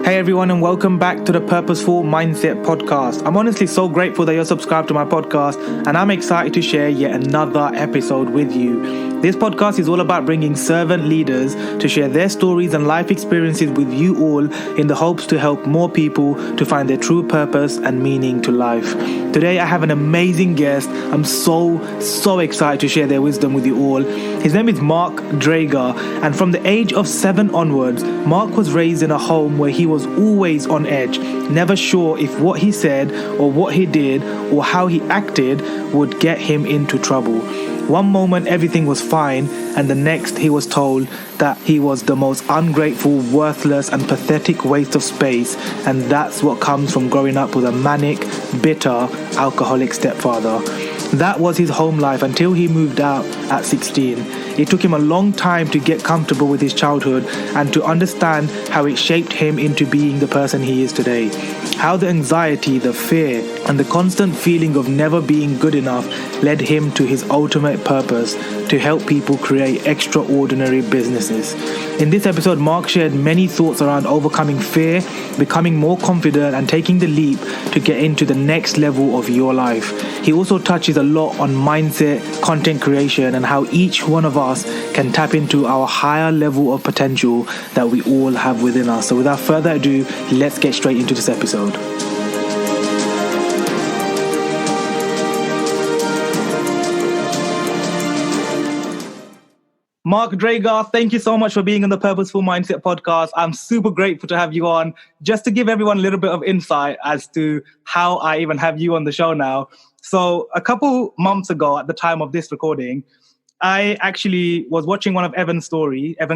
Hey everyone, and welcome back to the Purposeful Mindset Podcast. I'm honestly so grateful that you're subscribed to my podcast, and I'm excited to share yet another episode with you. This podcast is all about bringing servant leaders to share their stories and life experiences with you all in the hopes to help more people to find their true purpose and meaning to life. Today I have an amazing guest. I'm so excited to share their wisdom with you all. His name is Mark Drager, and from the age of 7 onwards, Mark was raised in a home where he was always on edge, never sure if what he said or what he did or how he acted would get him into trouble. One moment everything was fine, and the next he was told that he was the most ungrateful, worthless and pathetic waste of space, and that's what comes from growing up with a manic, bitter, alcoholic stepfather. That was his home life until he moved out at 16. It took him a long time to get comfortable with his childhood and to understand how it shaped him into being the person he is today. How the anxiety, the fear, and the constant feeling of never being good enough led him to his ultimate purpose, to help people create extraordinary businesses. In this episode, Mark shared many thoughts around overcoming fear, becoming more confident, and taking the leap to get into the next level of your life. He also touches a lot on mindset, content creation, and how each one of us can tap into our higher level of potential that we all have within us. So without further ado, let's get straight into this episode. Mark Drager, thank you so much for being on the Purposeful Mindset Podcast. I'm super grateful to have you on. Just to give everyone a little bit of insight as to how I even have you on the show now. So a couple months ago, at the time of this recording, I actually was watching one of Evan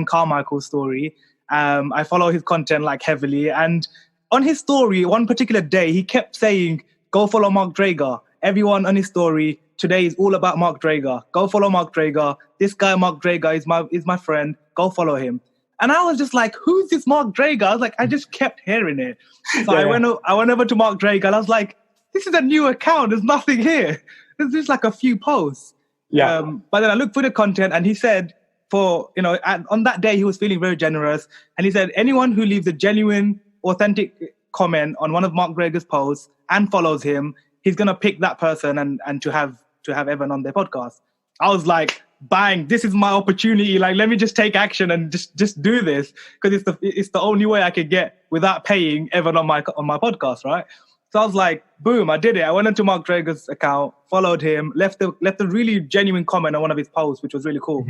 Carmichael's story. I follow his content like heavily. And on his story, one particular day, he kept saying, go follow Mark Drager. Everyone on his story today is all about Mark Drager. Go follow Mark Drager. This guy, Mark Drager, is my friend. Go follow him. And I was just like, who's this Mark Drager? I was like, I just kept hearing it. So I went over to Mark Drager and I was like, this is a new account. There's nothing here. There's just like a few posts. Yeah. But then I looked through the content and he said, on that day, he was feeling very generous. And he said, anyone who leaves a genuine, authentic comment on one of Mark Drager's posts and follows him, he's going to pick that person and to have Evan on their podcast. I was like, bang, this is my opportunity. Like, let me just take action and just do this, because it's the only way I could get without paying Evan on my podcast, right? So I was like, boom, I did it. I went into Mark Drager's account, followed him, left a really genuine comment on one of his posts, which was really cool.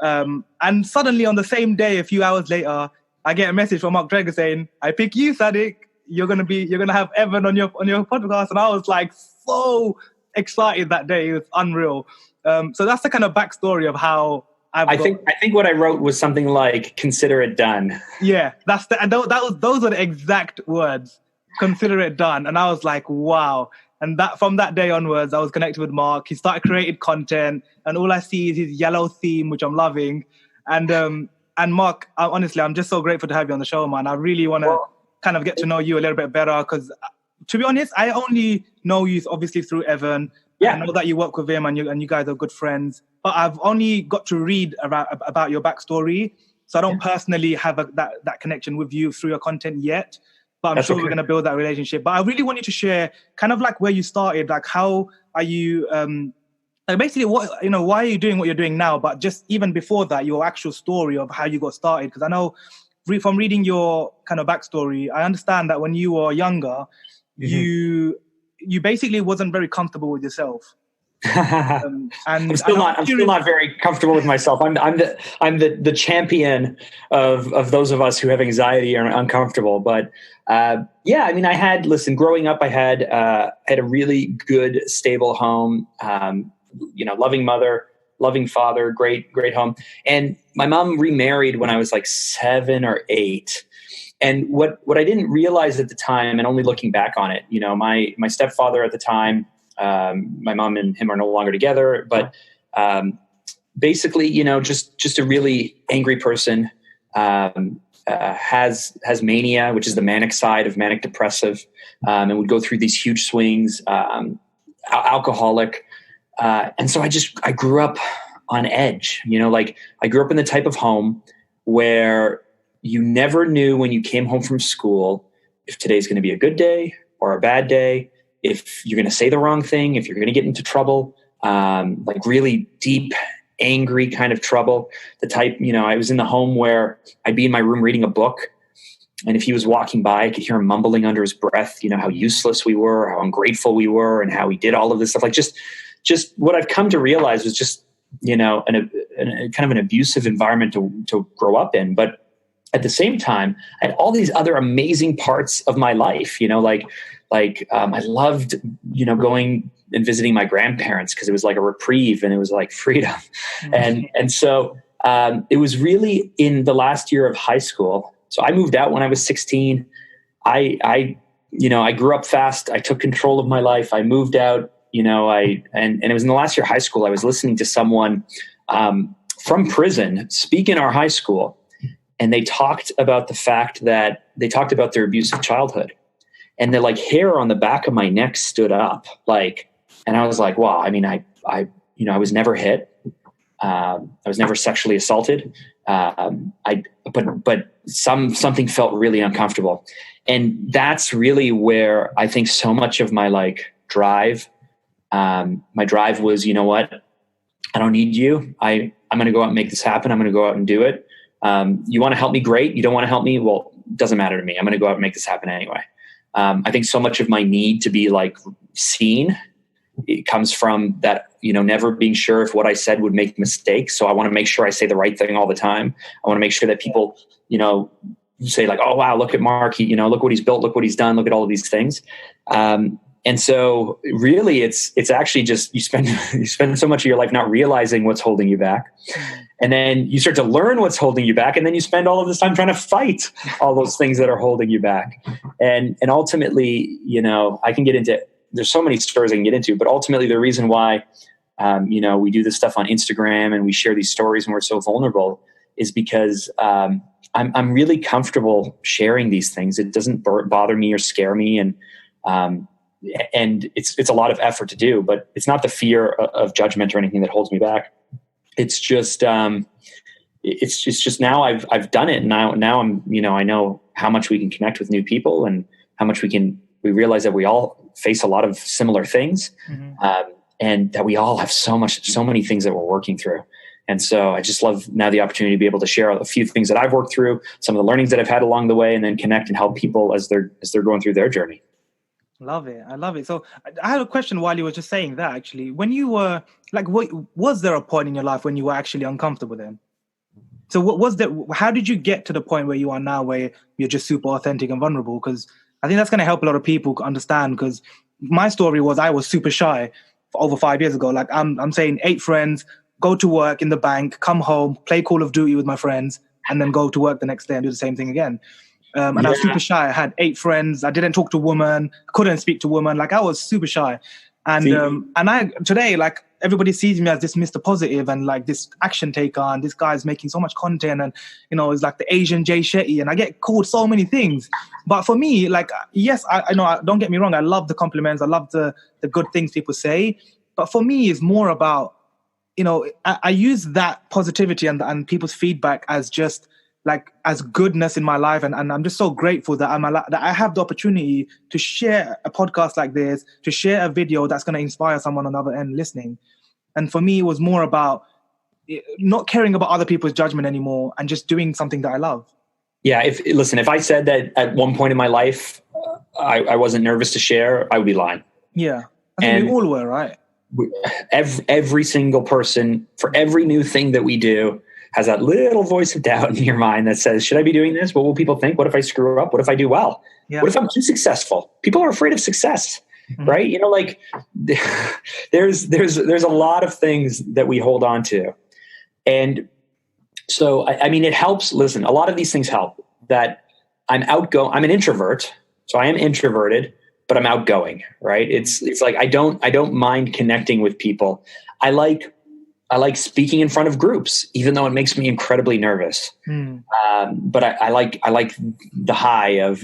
And suddenly on the same day, a few hours later, I get a message from Mark Drager saying, I pick you, Sadiq. You're gonna have Evan on your podcast. And I was like so excited that day. It was unreal. So that's the kind of backstory of how I think what I wrote was something like, consider it done. Yeah, those are the exact words. Consider it done. And I was like, wow. And that from that day onwards, I was connected with Mark. He started creating content, and all I see is his yellow theme, which I'm loving. And Mark, honestly, I'm just so grateful to have you on the show, man. I really want to kind of get to know you a little bit better, because to be honest, I only know you obviously through Evan. Yeah. I know that you work with him and you guys are good friends, but I've only got to read about your backstory. So I don't personally have that connection with you through your content yet, but I'm sure we're going to build that relationship. But I really want you to share kind of like where you started, like how are you, like basically why are you doing what you're doing now, but just even before that, your actual story of how you got started. Because I know from reading your kind of backstory, I understand that when you were younger, you basically wasn't very comfortable with yourself. And I'm still not very comfortable with myself. I'm the champion of those of us who have anxiety or are uncomfortable. But growing up, I had a really good, stable home. Loving mother, loving father, great home. And my mom remarried when I was like 7 or 8. And what I didn't realize at the time, and only looking back on it, my stepfather at the time, my mom and him are no longer together, but basically, just a really angry person, has mania, which is the manic side of manic depressive, and would go through these huge swings, alcoholic. And so I grew up on edge, I grew up in the type of home where you never knew when you came home from school if today's going to be a good day or a bad day, if you're going to say the wrong thing, if you're going to get into trouble, like really deep, angry kind of trouble. The type, I was in the home where I'd be in my room reading a book, and if he was walking by, I could hear him mumbling under his breath, how useless we were, how ungrateful we were, and how he did all of this stuff. Like just what I've come to realize was just, kind of an abusive environment to grow up in. But at the same time, I had all these other amazing parts of my life, I loved, going and visiting my grandparents because it was like a reprieve and it was like freedom. Mm-hmm. And so it was really in the last year of high school. So I moved out when I was 16. I grew up fast. I took control of my life. I moved out, and it was in the last year of high school. I was listening to someone from prison speak in our high school. And they talked about the fact that they talked about their abusive childhood, and the like hair on the back of my neck stood up, and I was like, wow, I mean, I was never hit. I was never sexually assaulted. But something felt really uncomfortable. And that's really where I think so much of my drive, my drive was, you know what? I don't need you. I'm going to go out and make this happen. I'm going to go out and do it. You want to help me? Great. You don't want to help me? Well, it doesn't matter to me. I'm going to go out and make this happen anyway. I think so much of my need to be seen, it comes from that, never being sure if what I said would make mistakes. So I want to make sure I say the right thing all the time. I want to make sure that people, say oh, wow, look at Mark. Look what he's built. Look what he's done. Look at all of these things. And so really it's actually just, you spend so much of your life not realizing what's holding you back. And then you start to learn what's holding you back. And then you spend all of this time trying to fight all those things that are holding you back. And ultimately, I can get into, there's so many stories I can get into, but ultimately the reason why, we do this stuff on Instagram and we share these stories and we're so vulnerable is because, I'm really comfortable sharing these things. It doesn't bother me or scare me. And it's a lot of effort to do, but it's not the fear of judgment or anything that holds me back. It's just, it's just now I've done it. And now I'm, I know how much we can connect with new people and how much we realize that we all face a lot of similar things. Mm-hmm. And that we all have so many things that we're working through. And so I just love now the opportunity to be able to share a few things that I've worked through, some of the learnings that I've had along the way, and then connect and help people as they're going through their journey. Love it. I love it. So I had a question while you were just saying that, actually. When you were was there a point in your life when you were actually uncomfortable then? So what was that? How did you get to the point where you are now, where you're just super authentic and vulnerable? Because I think that's going to help a lot of people understand, because my story was I was super shy over 5 years ago. I'm saying 8 friends, go to work in the bank, come home, play Call of Duty with my friends, and then go to work the next day and do the same thing again. And I was super shy. I had 8 friends. I didn't talk to women, couldn't speak to women. I was super shy. And I today, everybody sees me as this Mr. Positive and this action taker, and this guy's making so much content, and it's like the Asian Jay Shetty, and I get called so many things. But for me, yes, I know, don't get me wrong, I love the compliments, I love the good things people say. But for me, it's more about, I use that positivity and people's feedback as just as goodness in my life, and I'm just so grateful that that I have the opportunity to share a podcast like this, to share a video that's going to inspire someone on the other end listening. And for me, it was more about not caring about other people's judgment anymore and just doing something that I love. Yeah. If I said that at one point in my life, I wasn't nervous to share, I would be lying. Yeah. I think we all were, right? Every single person, for every new thing that we do, has that little voice of doubt in your mind that says, should I be doing this? What will people think? What if I screw up? What if I do well? Yeah. What if I'm too successful? People are afraid of success, mm-hmm. right? There's a lot of things that we hold on to. And so, it helps. Listen, a lot of these things help. That I'm outgoing. I'm an introvert. So I am introverted, but I'm outgoing, right? It's I don't mind connecting with people. I like speaking in front of groups, even though it makes me incredibly nervous. But I like the high of,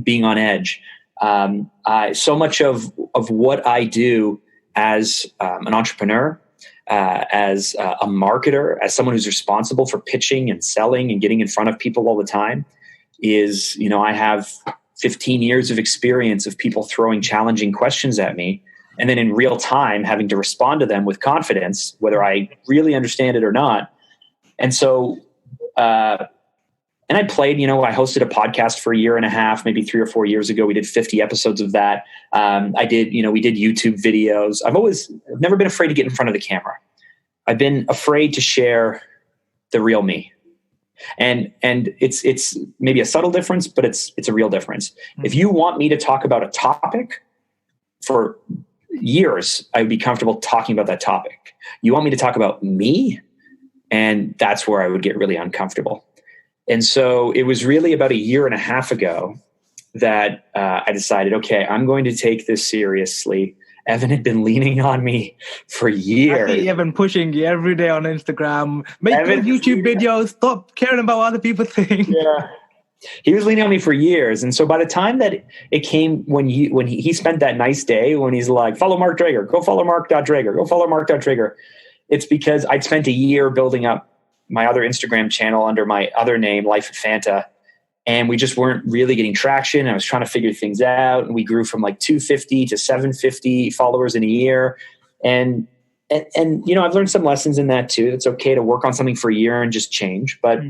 being on edge. So much of what I do as an entrepreneur, as a marketer, as someone who's responsible for pitching and selling and getting in front of people all the time is, I have 15 years of experience of people throwing challenging questions at me, and then in real time having to respond to them with confidence, whether I really understand it or not. And so, and I played, I hosted a podcast for a year and a half, maybe 3 or 4 years ago. We did 50 episodes of that. We did YouTube videos. I've never been afraid to get in front of the camera. I've been afraid to share the real me. And it's maybe a subtle difference, but it's a real difference. Mm-hmm. If you want me to talk about a topic for years, I would be comfortable talking about that topic. You want me to talk about me? And that's where I would get really uncomfortable. And so it was really about a year and a half ago that I decided, okay, I'm going to take this seriously. Evan had been leaning on me for years. I see Evan pushing you every day on Instagram. Make good YouTube videos. Stop caring about what other people think. Yeah. He was leaning on me for years. And so by the time that it came, when he spent that nice day, when he's like, follow Mark Drager, go follow Mark.Drager, go follow Mark.Drager. It's because I'd spent a year building up my other Instagram channel under my other name, Life at Fanta. And we just weren't really getting traction. I was trying to figure things out. And we grew from like 250 to 750 followers in a year. And I've learned some lessons in that too. It's okay to work on something for a year and just change. But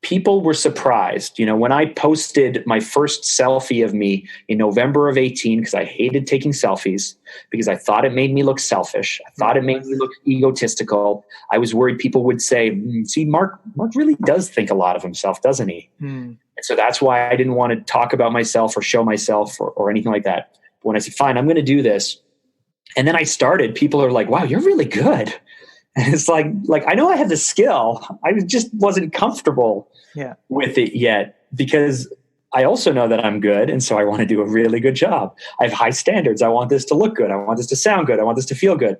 people were surprised, when I posted my first selfie of me in November of 2018, because I hated taking selfies because I thought it made me look selfish. I thought it made me look egotistical. I was worried people would say, see, Mark really does think a lot of himself, doesn't he? And so that's why I didn't want to talk about myself or show myself or anything like that. But when I said, fine, I'm going to do this. And then I started, people are like, wow, you're really good. And it's like I know I have the skill. I just wasn't comfortable with it yet because I also know that I'm good. And so I want to do a really good job. I have high standards. I want this to look good. I want this to sound good. I want this to feel good.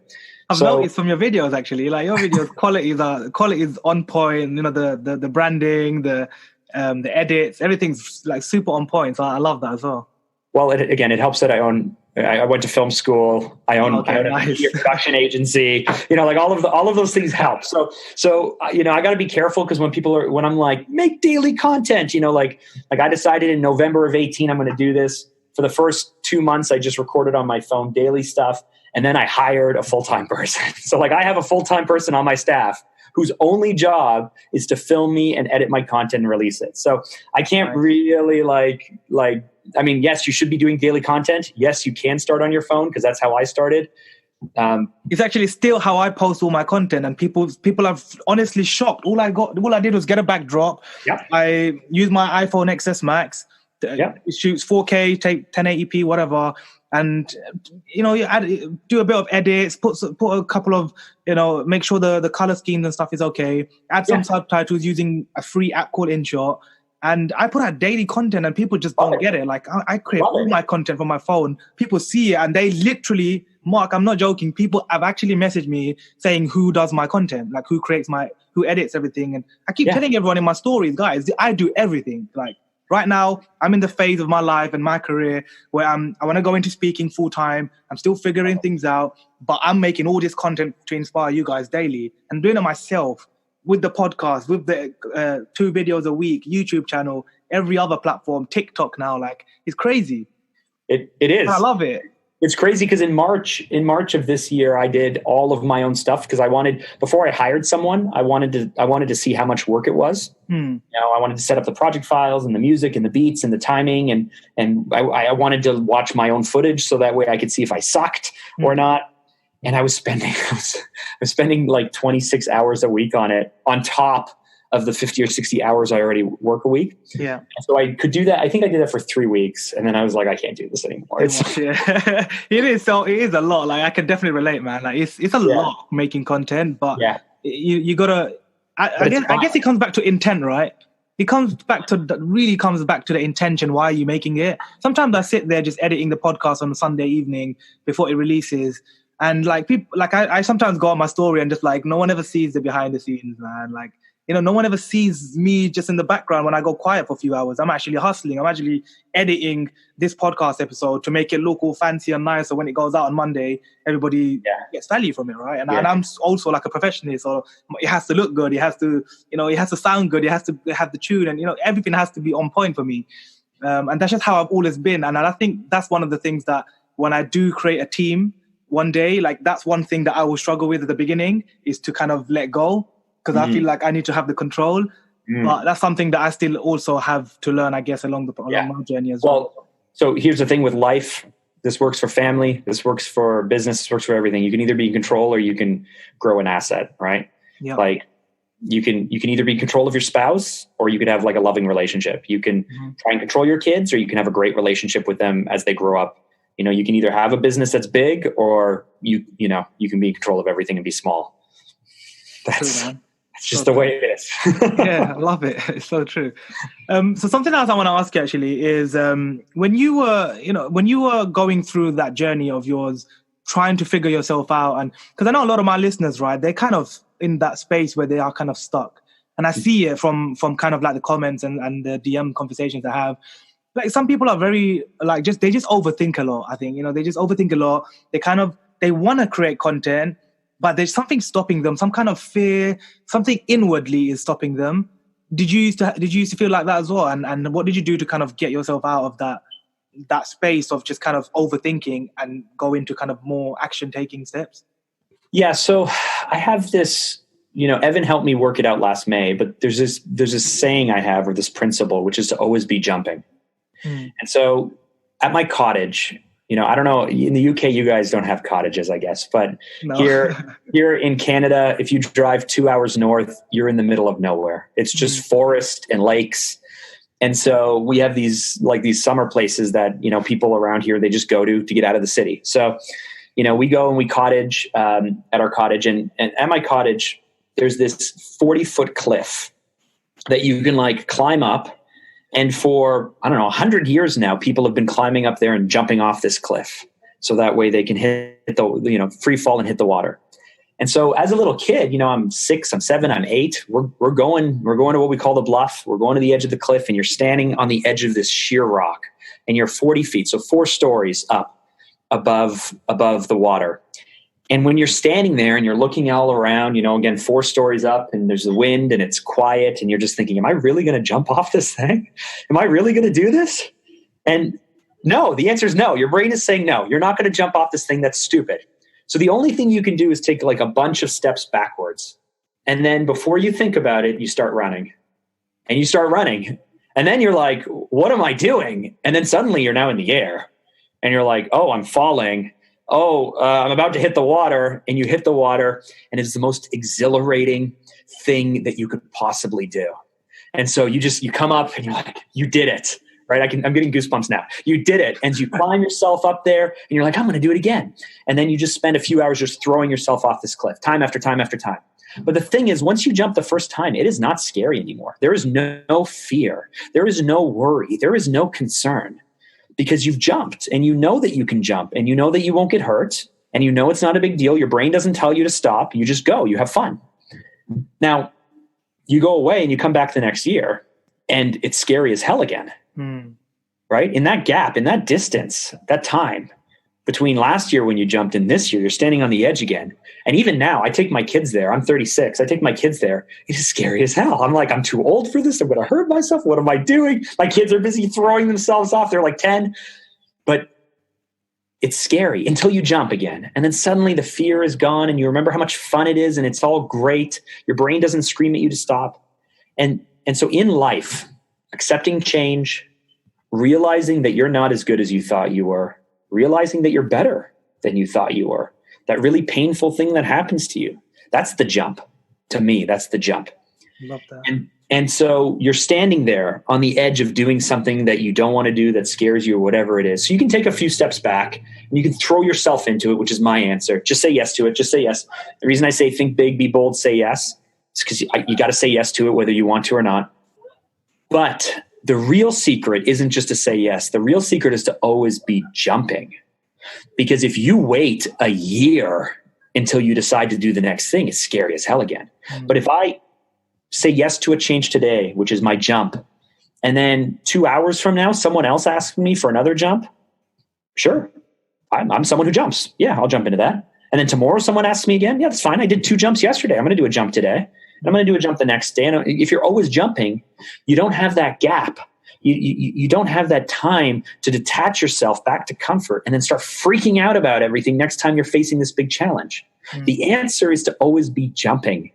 I've noticed from your videos, actually, like your videos, quality is on point. The branding, the edits, everything's like super on point. So I love that as well. Well, it helps that I went to film school. I own a media production agency. Like all of those things help. So I got to be careful because when I'm like, make daily content, like I decided in November of 2018, I'm going to do this. For the first 2 months, I just recorded on my phone daily stuff. And then I hired a full-time person. So I have a full-time person on my staff whose only job is to film me and edit my content and release it. So I can't really yes, you should be doing daily content. Yes, you can start on your phone because that's how I started. It's actually still how I post all my content, and people are honestly shocked. All I did was get a backdrop. Yep. I use my iPhone XS Max. It shoots 4K, take 1080p, whatever. And you do a bit of edits, put a couple of make sure the color schemes and stuff is okay. Add some subtitles using a free app called InShot, and I put out daily content, and people just don't get it. Like I create all my content from my phone. People see it, and they literally, Mark, I'm not joking. People have actually messaged me saying who does my content, like who edits everything, and I keep telling everyone in my stories, guys, I do everything. Like. Right now, I'm in the phase of my life and my career where I want to go into speaking full time. I'm still figuring things out, but I'm making all this content to inspire you guys daily and doing it myself with the podcast, with the 2 videos a week, YouTube channel, every other platform, TikTok now. Like, it's crazy. It is. I love it. It's crazy because in March of this year, I did all of my own stuff because before I hired someone, I wanted to see how much work it was. I wanted to set up the project files and the music and the beats and the timing, and I wanted to watch my own footage so that way I could see if I sucked or not. And I was spending like 26 hours a week on it on top of the 50 or 60 hours I already work a week. Yeah. And so I could do that. I think I did that for 3 weeks. And then I was like, I can't do this anymore. It is a lot. Like I can definitely relate, man. Like it's a lot making content, but you gotta, I guess it comes back to intent, right? It really comes back to the intention. Why are you making it? Sometimes I sit there just editing the podcast on a Sunday evening before it releases. And like people, like I sometimes go on my story and just like, no one ever sees the behind the scenes, man. Like, no one ever sees me just in the background when I go quiet for a few hours. I'm actually hustling. I'm actually editing this podcast episode to make it look all fancy and nice. So when it goes out on Monday, everybody gets value from it, right? And I'm also like a perfectionist, so it has to look good. It has to, it has to sound good. It has to have the tune, and everything has to be on point for me. And that's just how I've always been. And I think that's one of the things that when I do create a team one day, like that's one thing that I will struggle with at the beginning, is to kind of let go, because I feel like I need to have the control. But that's something that I still also have to learn, I guess, along my journey as well. So here's the thing with life. This works for family. This works for business. This works for everything. You can either be in control or you can grow an asset, right? Yeah. Like you can either be in control of your spouse, or you could have like a loving relationship. You can try and control your kids, or you can have a great relationship with them as they grow up. You can either have a business that's big, or you can be in control of everything and be small. That's just the way it is. Yeah, I love it. It's so true. So something else I want to ask you actually is when you were going through that journey of yours, trying to figure yourself out, and because I know a lot of my listeners, right, they're kind of in that space where they are kind of stuck, and I see it from kind of like the comments and the DM conversations I have. Like some people are very like they just overthink a lot. I think they just overthink a lot. They want to create content, but there's something stopping them, some kind of fear, something inwardly is stopping them. Did you used to feel like that as well? And what did you do to kind of get yourself out of that space of just kind of overthinking and go into kind of more action taking steps? Yeah. So I have this, Evan helped me work it out last May, but there's this saying I have, or this principle, which is to always be jumping. And so at my cottage, I don't know, in the UK, you guys don't have cottages, I guess, but no. here in Canada, if you drive 2 hours north, you're in the middle of nowhere. It's just forest and lakes. And so we have these summer places that, people around here, they just go to get out of the city. So, we go and we cottage at our cottage, and at my cottage, there's this 40-foot cliff that you can like climb up. And for, 100 years now, people have been climbing up there and jumping off this cliff. So that way they can hit the, free fall and hit the water. And so as a little kid, I'm 6, I'm 7, I'm 8, we're going to what we call the bluff. We're going to the edge of the cliff, and you're standing on the edge of this sheer rock, and you're 40 feet. So 4 stories up above the water. And when you're standing there and you're looking all around, again, 4 stories up, and there's the wind and it's quiet, and you're just thinking, am I really going to jump off this thing? Am I really going to do this? And no, the answer is no. Your brain is saying, no, you're not going to jump off this thing. That's stupid. So the only thing you can do is take like a bunch of steps backwards. And then before you think about it, you start running, and you start running. And then you're like, what am I doing? And then suddenly you're now in the air, and you're like, oh, I'm falling. I'm about to hit the water, and you hit the water, and it's the most exhilarating thing that you could possibly do. And so you come up and you're like, you did it, right? I'm getting goosebumps now. You did it. And you climb yourself up there, and you're like, I'm going to do it again. And then you just spend a few hours just throwing yourself off this cliff time after time after time. But the thing is, once you jump the first time, it is not scary anymore. There is no fear. There is no worry. There is no concern. Because you've jumped, and you know that you can jump, and you know that you won't get hurt, and you know it's not a big deal. Your brain doesn't tell you to stop. You just go. You have fun. Now, you go away and you come back the next year, and it's scary as hell again. Right? In that gap, in that distance, that time between last year when you jumped and this year, you're standing on the edge again. And even now, I take my kids there. I'm 36. I take my kids there. It is scary as hell. I'm like, I'm too old for this. I'm going to hurt myself. What am I doing? My kids are busy throwing themselves off. They're like 10. But it's scary until you jump again. And then suddenly the fear is gone, and you remember how much fun it is, and it's all great. Your brain doesn't scream at you to stop. And so in life, accepting change, realizing that you're not as good as you thought you were, realizing that you're better than you thought you were, that really painful thing that happens to you, that's the jump. To me, that's the jump. Love that. And so you're standing there on the edge of doing something that you don't want to do, that scares you, or whatever it is. So you can take a few steps back, and you can throw yourself into it, which is my answer. Just say yes to it. Just say yes. The reason I say think big, be bold, say yes, is because you got to say yes to it, whether you want to or not. But the real secret isn't just to say yes. The real secret is to always be jumping. Because if you wait a year until you decide to do the next thing, it's scary as hell again. But if I say yes to a change today, which is my jump, and then 2 hours from now, someone else asks me for another jump, sure, I'm someone who jumps. Yeah, I'll jump into that. And then tomorrow someone asks me again. Yeah, that's fine. I did 2 jumps yesterday. I'm going to do a jump today. And I'm going to do a jump the next day. And if you're always jumping, you don't have that gap. You don't have that time to detach yourself back to comfort and then start freaking out about everything next time you're facing this big challenge. The answer is to always be jumping.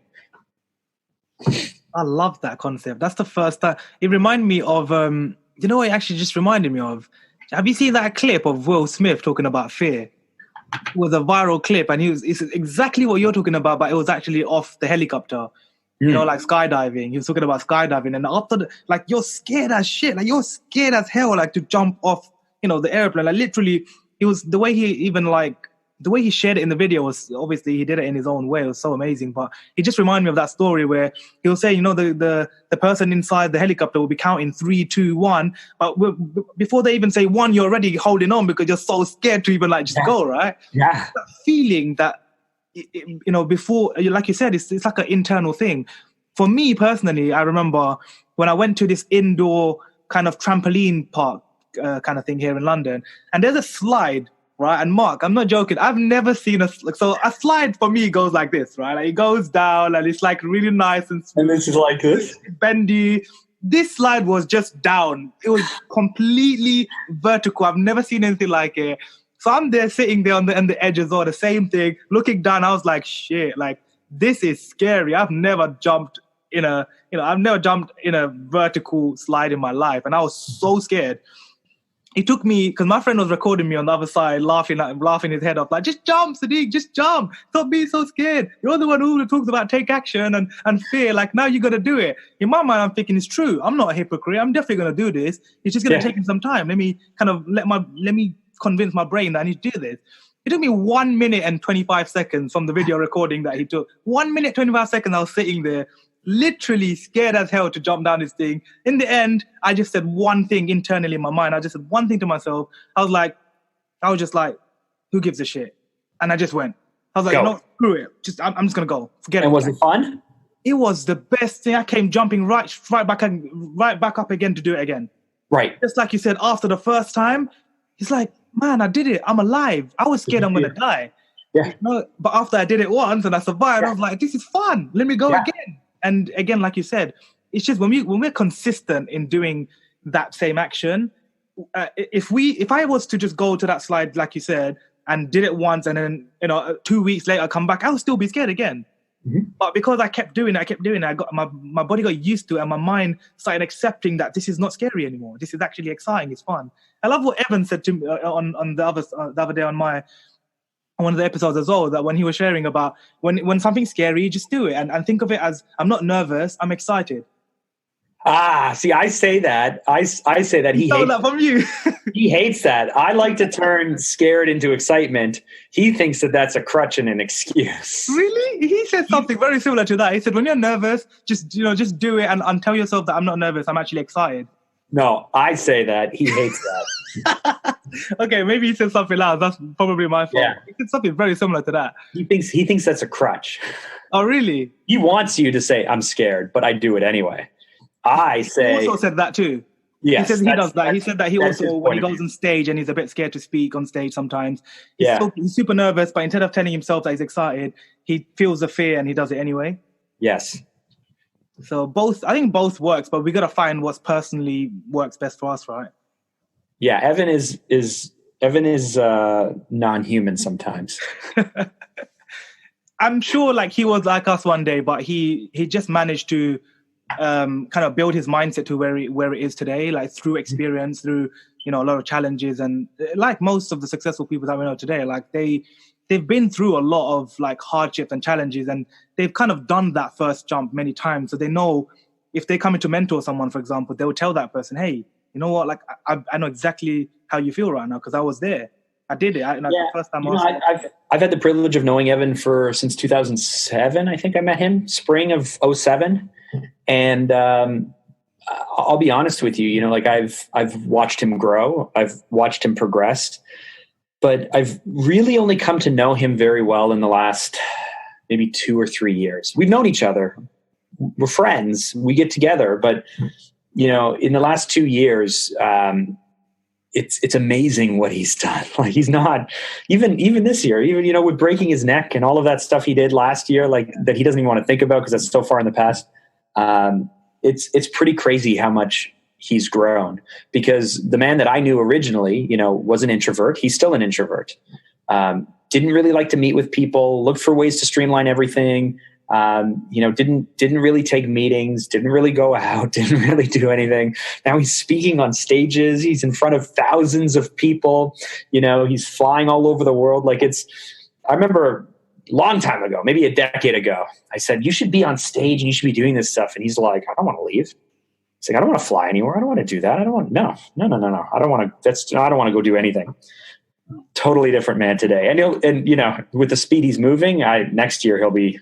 I love that concept. That's the first time. It reminded me of, you know what it actually just reminded me of? Have you seen that clip of Will Smith talking about fear? It was a viral clip, and it's exactly what you're talking about, but it was actually off the helicopter. You know, like skydiving. He was talking about skydiving, and after you're scared as shit. Like, you're scared as hell, like, to jump off, the airplane. Like, literally, it was the way he shared it in the video was, obviously he did it in his own way. It was so amazing. But it just reminded me of that story where he was saying, the person inside the helicopter will be counting 3, 2, 1. But before they even say 1, you're already holding on because you're so scared to even just go, right? Yeah. That feeling that, before, like you said, it's like an internal thing. For me personally, I remember when I went to this indoor kind of trampoline park kind of thing here in London, and there's a slide, right? And Mark, I'm not joking. I've never seen a slide for me goes like this, right? Like, it goes down and it's like really nice and smooth, and this is like this bendy. This slide was just down. It was completely vertical. I've never seen anything like it. So I'm there sitting there on the edges or the same thing, looking down. I was like, shit, like, this is scary. I've never jumped in a vertical slide in my life. And I was so scared. It took me, because my friend was recording me on the other side, laughing his head off, like, just jump, Sadiq, just jump. Stop being so scared. You're the one who talks about take action and fear. Like, now you got to do it. In my mind, I'm thinking it's true. I'm not a hypocrite. I'm definitely going to do this. It's just going to take me some time. Let me convince my brain that I need to do this. It took me 1 minute and 25 seconds from the video recording that he took. 1 minute, 25 seconds, I was sitting there, literally scared as hell to jump down this thing. In the end, I just said one thing internally in my mind. I just said one thing to myself. I was just like, who gives a shit? And I just went. I was like, go. Screw it. I'm just going to go. Forget it. And was it fun? It was the best thing. I came jumping right back up again to do it again. Right. Just like you said, after the first time, it's like, man, I did it. I'm alive. I was scared I'm going to die. Yeah. But after I did it once and I survived, I was like, this is fun. Let me go again. And again, like you said, it's just when we're consistent in doing that same action, if I was to just go to that slide, like you said, and did it once and then, 2 weeks later come back, I would still be scared again. Mm-hmm. But because I kept doing it, I got my body got used to it, and my mind started accepting that this is not scary anymore. This is actually exciting. It's fun. I love what Evan said to me on the other day on one of the episodes as well, that when he was sharing about when something's scary, just do it and think of it as, I'm not nervous, I'm excited. See, I say that. I say that he hates that from you. He hates that. I like to turn scared into excitement. He thinks that that's a crutch and an excuse. Really? He said something very similar to that. He said, when you're nervous, just do it and tell yourself that I'm not nervous, I'm actually excited. No, I say that. He hates that. Okay, maybe he said something else. That's probably my fault. Yeah. He said something very similar to that. He thinks that's a crutch. Oh, really? He wants you to say, I'm scared, but I do it anyway. I say... He also said that too. Yes. He says he does that. He said that he also, when he goes on stage and he's a bit scared to speak on stage sometimes, he's super nervous, but instead of telling himself that he's excited, he feels the fear and he does it anyway. Yes. So I think both works, but we got to find what's personally works best for us, right? Yeah, Evan is non-human sometimes. I'm sure he was like us one day, but he just managed to kind of build his mindset to where it is today, through experience, through a lot of challenges, and like most of the successful people that we know today, they've been through a lot of hardships and challenges, and they've kind of done that first jump many times, so they know if they come in to mentor someone, for example, they will tell that person, hey, you know what, I know exactly how you feel right now because I was there. I did it. The first time I've had the privilege of knowing Evan since 2007. I think I met him spring of 2007. And I'll be honest with you, I've watched him grow. I've watched him progress. But I've really only come to know him very well in the last maybe 2 or 3 years. We've known each other we're friends. We get together. But, in the last 2 years, it's amazing what he's done. Like, he's not even this year, even, with breaking his neck and all of that stuff he did last year, like, that he doesn't even want to think about because that's so far in the past. It's pretty crazy how much he's grown, because the man that I knew originally, was an introvert. He's still an introvert. Didn't really like to meet with people, looked for ways to streamline everything. Didn't really take meetings, didn't really go out, didn't really do anything. Now he's speaking on stages. He's in front of thousands of people. He's flying all over the world. I remember a long time ago, maybe a decade ago, I said, you should be on stage and you should be doing this stuff. And he's like, I don't want to leave. He's like, I don't want to fly anywhere. I don't want to do that. No. I don't want to go do anything. Totally different man today. And with the speed he's moving, next year he'll be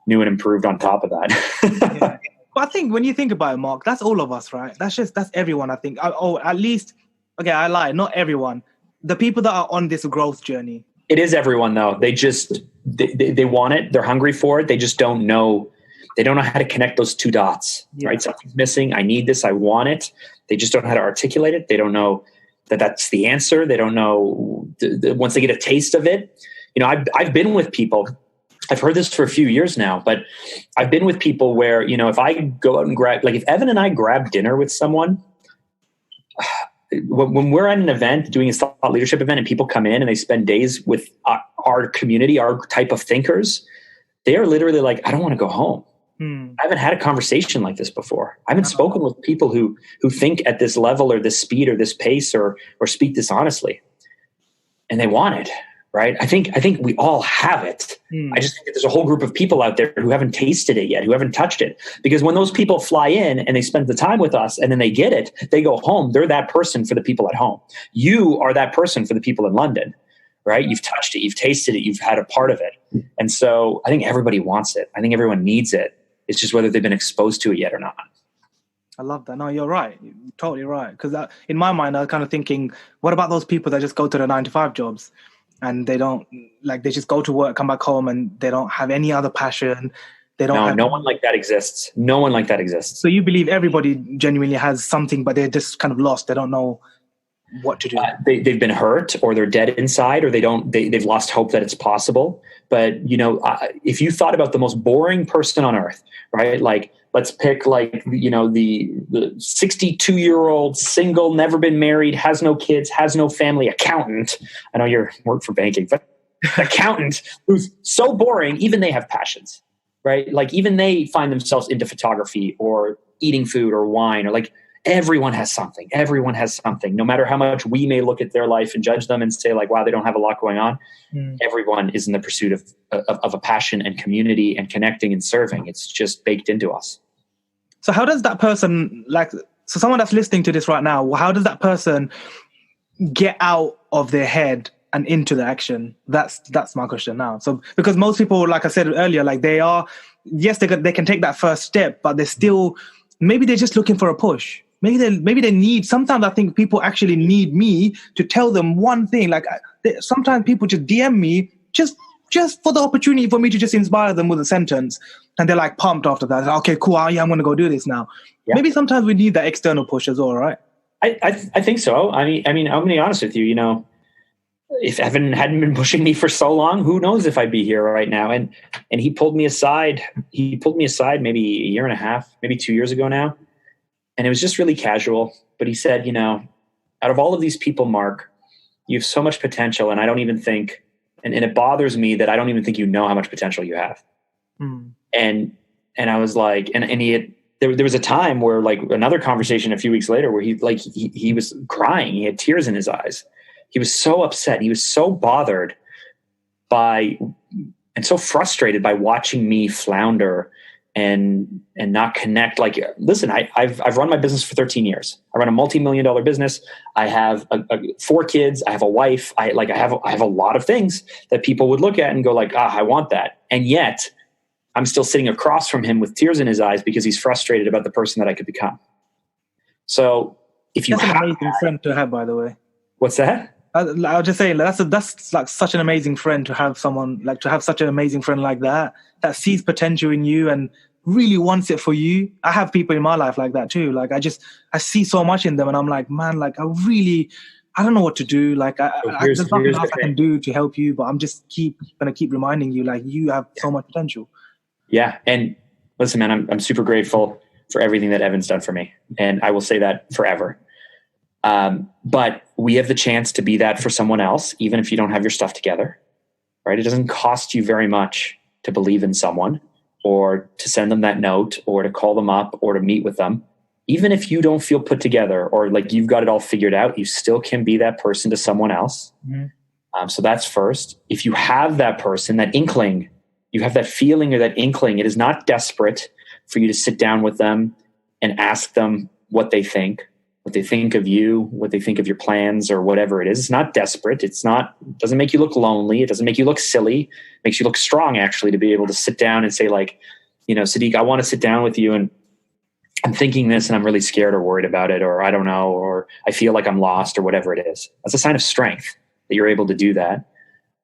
new and improved on top of that. Yeah. But I think when you think about it, Mark, that's all of us, right? That's everyone, I think. At least, okay, I lied, not everyone. The people that are on this growth journey. It is everyone, though. They just, they want it. They're hungry for it. They just don't know. They don't know how to connect those two dots, right? Something's missing. I need this. I want it. They just don't know how to articulate it. They don't know that that's the answer. They don't know once they get a taste of it. I've been with people. I've heard this for a few years now, but I've been with people where, if I go out and if Evan and I grab dinner with someone, when we're at an event, doing a thought leadership event, and people come in and they spend days with our community, our type of thinkers, they are literally like, I don't want to go home. I haven't had a conversation like this before. I haven't spoken with people who think at this level or this speed or this pace or speak this honestly. And they want it, right? I think we all have it. I just think that there's a whole group of people out there who haven't tasted it yet, who haven't touched it. Because when those people fly in and they spend the time with us and then they get it, they go home. They're that person for the people at home. You are that person for the people in London, right? You've touched it. You've tasted it. You've had a part of it. And so I think everybody wants it. I think everyone needs it. It's just whether they've been exposed to it yet or not. I love that. No, you're right. You're totally right. Because in my mind, I was kind of thinking, what about those people that just go to the 9-to-5 jobs and they don't, they just go to work, come back home, and they don't have any other passion. They don't. No one like that exists. No one like that exists. So you believe everybody genuinely has something, but they're just kind of lost. They don't know what to do. They've been hurt, or they're dead inside, or they've lost hope that it's possible. But if you thought about the most boring person on earth, right? Let's pick the 62-year-old single, never been married, has no kids, has no family, accountant. I know you work for banking, but accountant who's so boring, even they have passions, right? Even they find themselves into photography or eating food or wine, or everyone has something. Everyone has something. No matter how much we may look at their life and judge them and say wow, they don't have a lot going on. Everyone is in the pursuit of a passion and community and connecting and serving. It's just baked into us. So how does that person, so someone that's listening to this right now, how does that person get out of their head and into the action? That's my question now. So, because most people, like I said earlier, they can take that first step, but they're still, maybe they're just looking for a push. Maybe they need, sometimes I think people actually need me to tell them one thing. Sometimes people just DM me just for the opportunity for me to just inspire them with a sentence. And they're pumped after that. Okay, cool. Yeah, I'm going to go do this now. Yeah. Maybe sometimes we need that external push as well, right? I think so. I mean, I'm going to be honest with you, if Evan hadn't been pushing me for so long, who knows if I'd be here right now. And he pulled me aside. Maybe a year and a half, maybe 2 years ago now. And it was just really casual. But he said, out of all of these people, Mark, you have so much potential. And I don't even think, and it bothers me that I don't even think you know how much potential you have. And I was like, there was a time where another conversation a few weeks later where he was crying. He had tears in his eyes. He was so upset. He was so bothered by and so frustrated by watching me flounder and not connect. Listen, I've run my business for 13 years. I run a multi-million-dollar business. I have 4 kids. I have a wife. I have a lot of things that people would look at and go I want that. And yet I'm still sitting across from him with tears in his eyes because he's frustrated about the person that I could become. So if you that's an amazing friend to have, by the way. What's that? I was just saying that's such an amazing friend to have, someone to have such an amazing friend like that sees potential in you and really wants it for you. I have people in my life like that too. Like I see so much in them, and I'm like, man, like I don't know what to do. Like there's nothing else I can do to help you, but I'm just gonna keep reminding you, like, you have so much potential. Yeah. And listen, man, I'm super grateful for everything that Evan's done for me. And I will say that forever. But we have the chance to be that for someone else, even if you don't have your stuff together, right? It doesn't cost you very much to believe in someone, or to send them that note, or to call them up, or to meet with them. Even if you don't feel put together, or like you've got it all figured out, you still can be that person to someone else. Mm-hmm. So that's first. If you have that person, that inkling, you have that feeling or that inkling, it is not desperate for you to sit down with them and ask them what they think of you, what they think of your plans, or whatever it is. It's not desperate. It doesn't make you look lonely. It doesn't make you look silly. It makes you look strong, actually, to be able to sit down and say, like, you know, Sadiq, I want to sit down with you, and I'm thinking this, and I'm really scared or worried about it, or I don't know, or I feel like I'm lost, or whatever it is. That's a sign of strength that you're able to do that.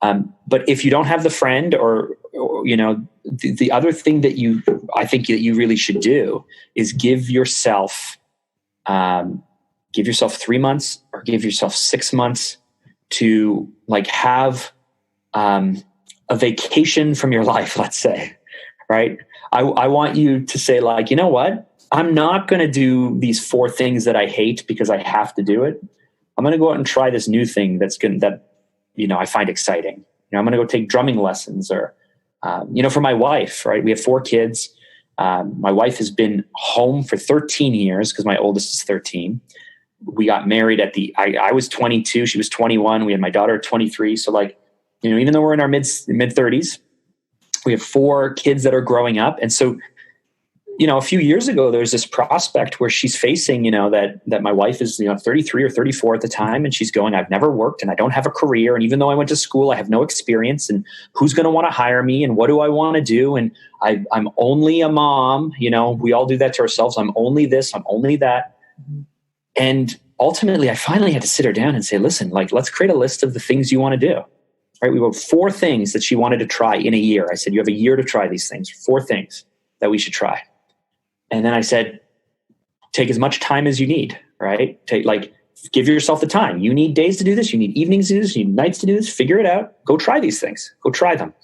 But if you don't have the friend, or you know, the other thing that I think that you really should do is give yourself 3 months, or give yourself 6 months to like have a vacation from your life, let's say, right? I want you to say, like, you know what? I'm not going to do these 4 things that I hate because I have to do it. I'm going to go out and try this new thing that I find exciting. You know, I'm going to go take drumming lessons, or, for my wife, right? We have 4 kids. My wife has been home for 13 years because my oldest is 13. We got married I was 22, she was 21. We had my daughter at 23. So, like, you know, even though we're in our mid 30s, we have 4 kids that are growing up. And so, you know, a few years ago, there's this prospect where she's facing, you know, that my wife is, 33 or 34 at the time. And she's going, I've never worked, and I don't have a career. And even though I went to school, I have no experience, and who's going to want to hire me, and what do I want to do? And I'm only a mom. You know, we all do that to ourselves. I'm only this, I'm only that. And ultimately, I finally had to sit her down and say, listen, like, let's create a list of the things you want to do. Right? We wrote 4 things that she wanted to try in a year. I said, you have a year to try these things, 4 things that we should try. And then I said, take as much time as you need, right? Give yourself the time. You need days to do this. You need evenings to do this. You need nights to do this. Figure it out. Go try these things. Go try them.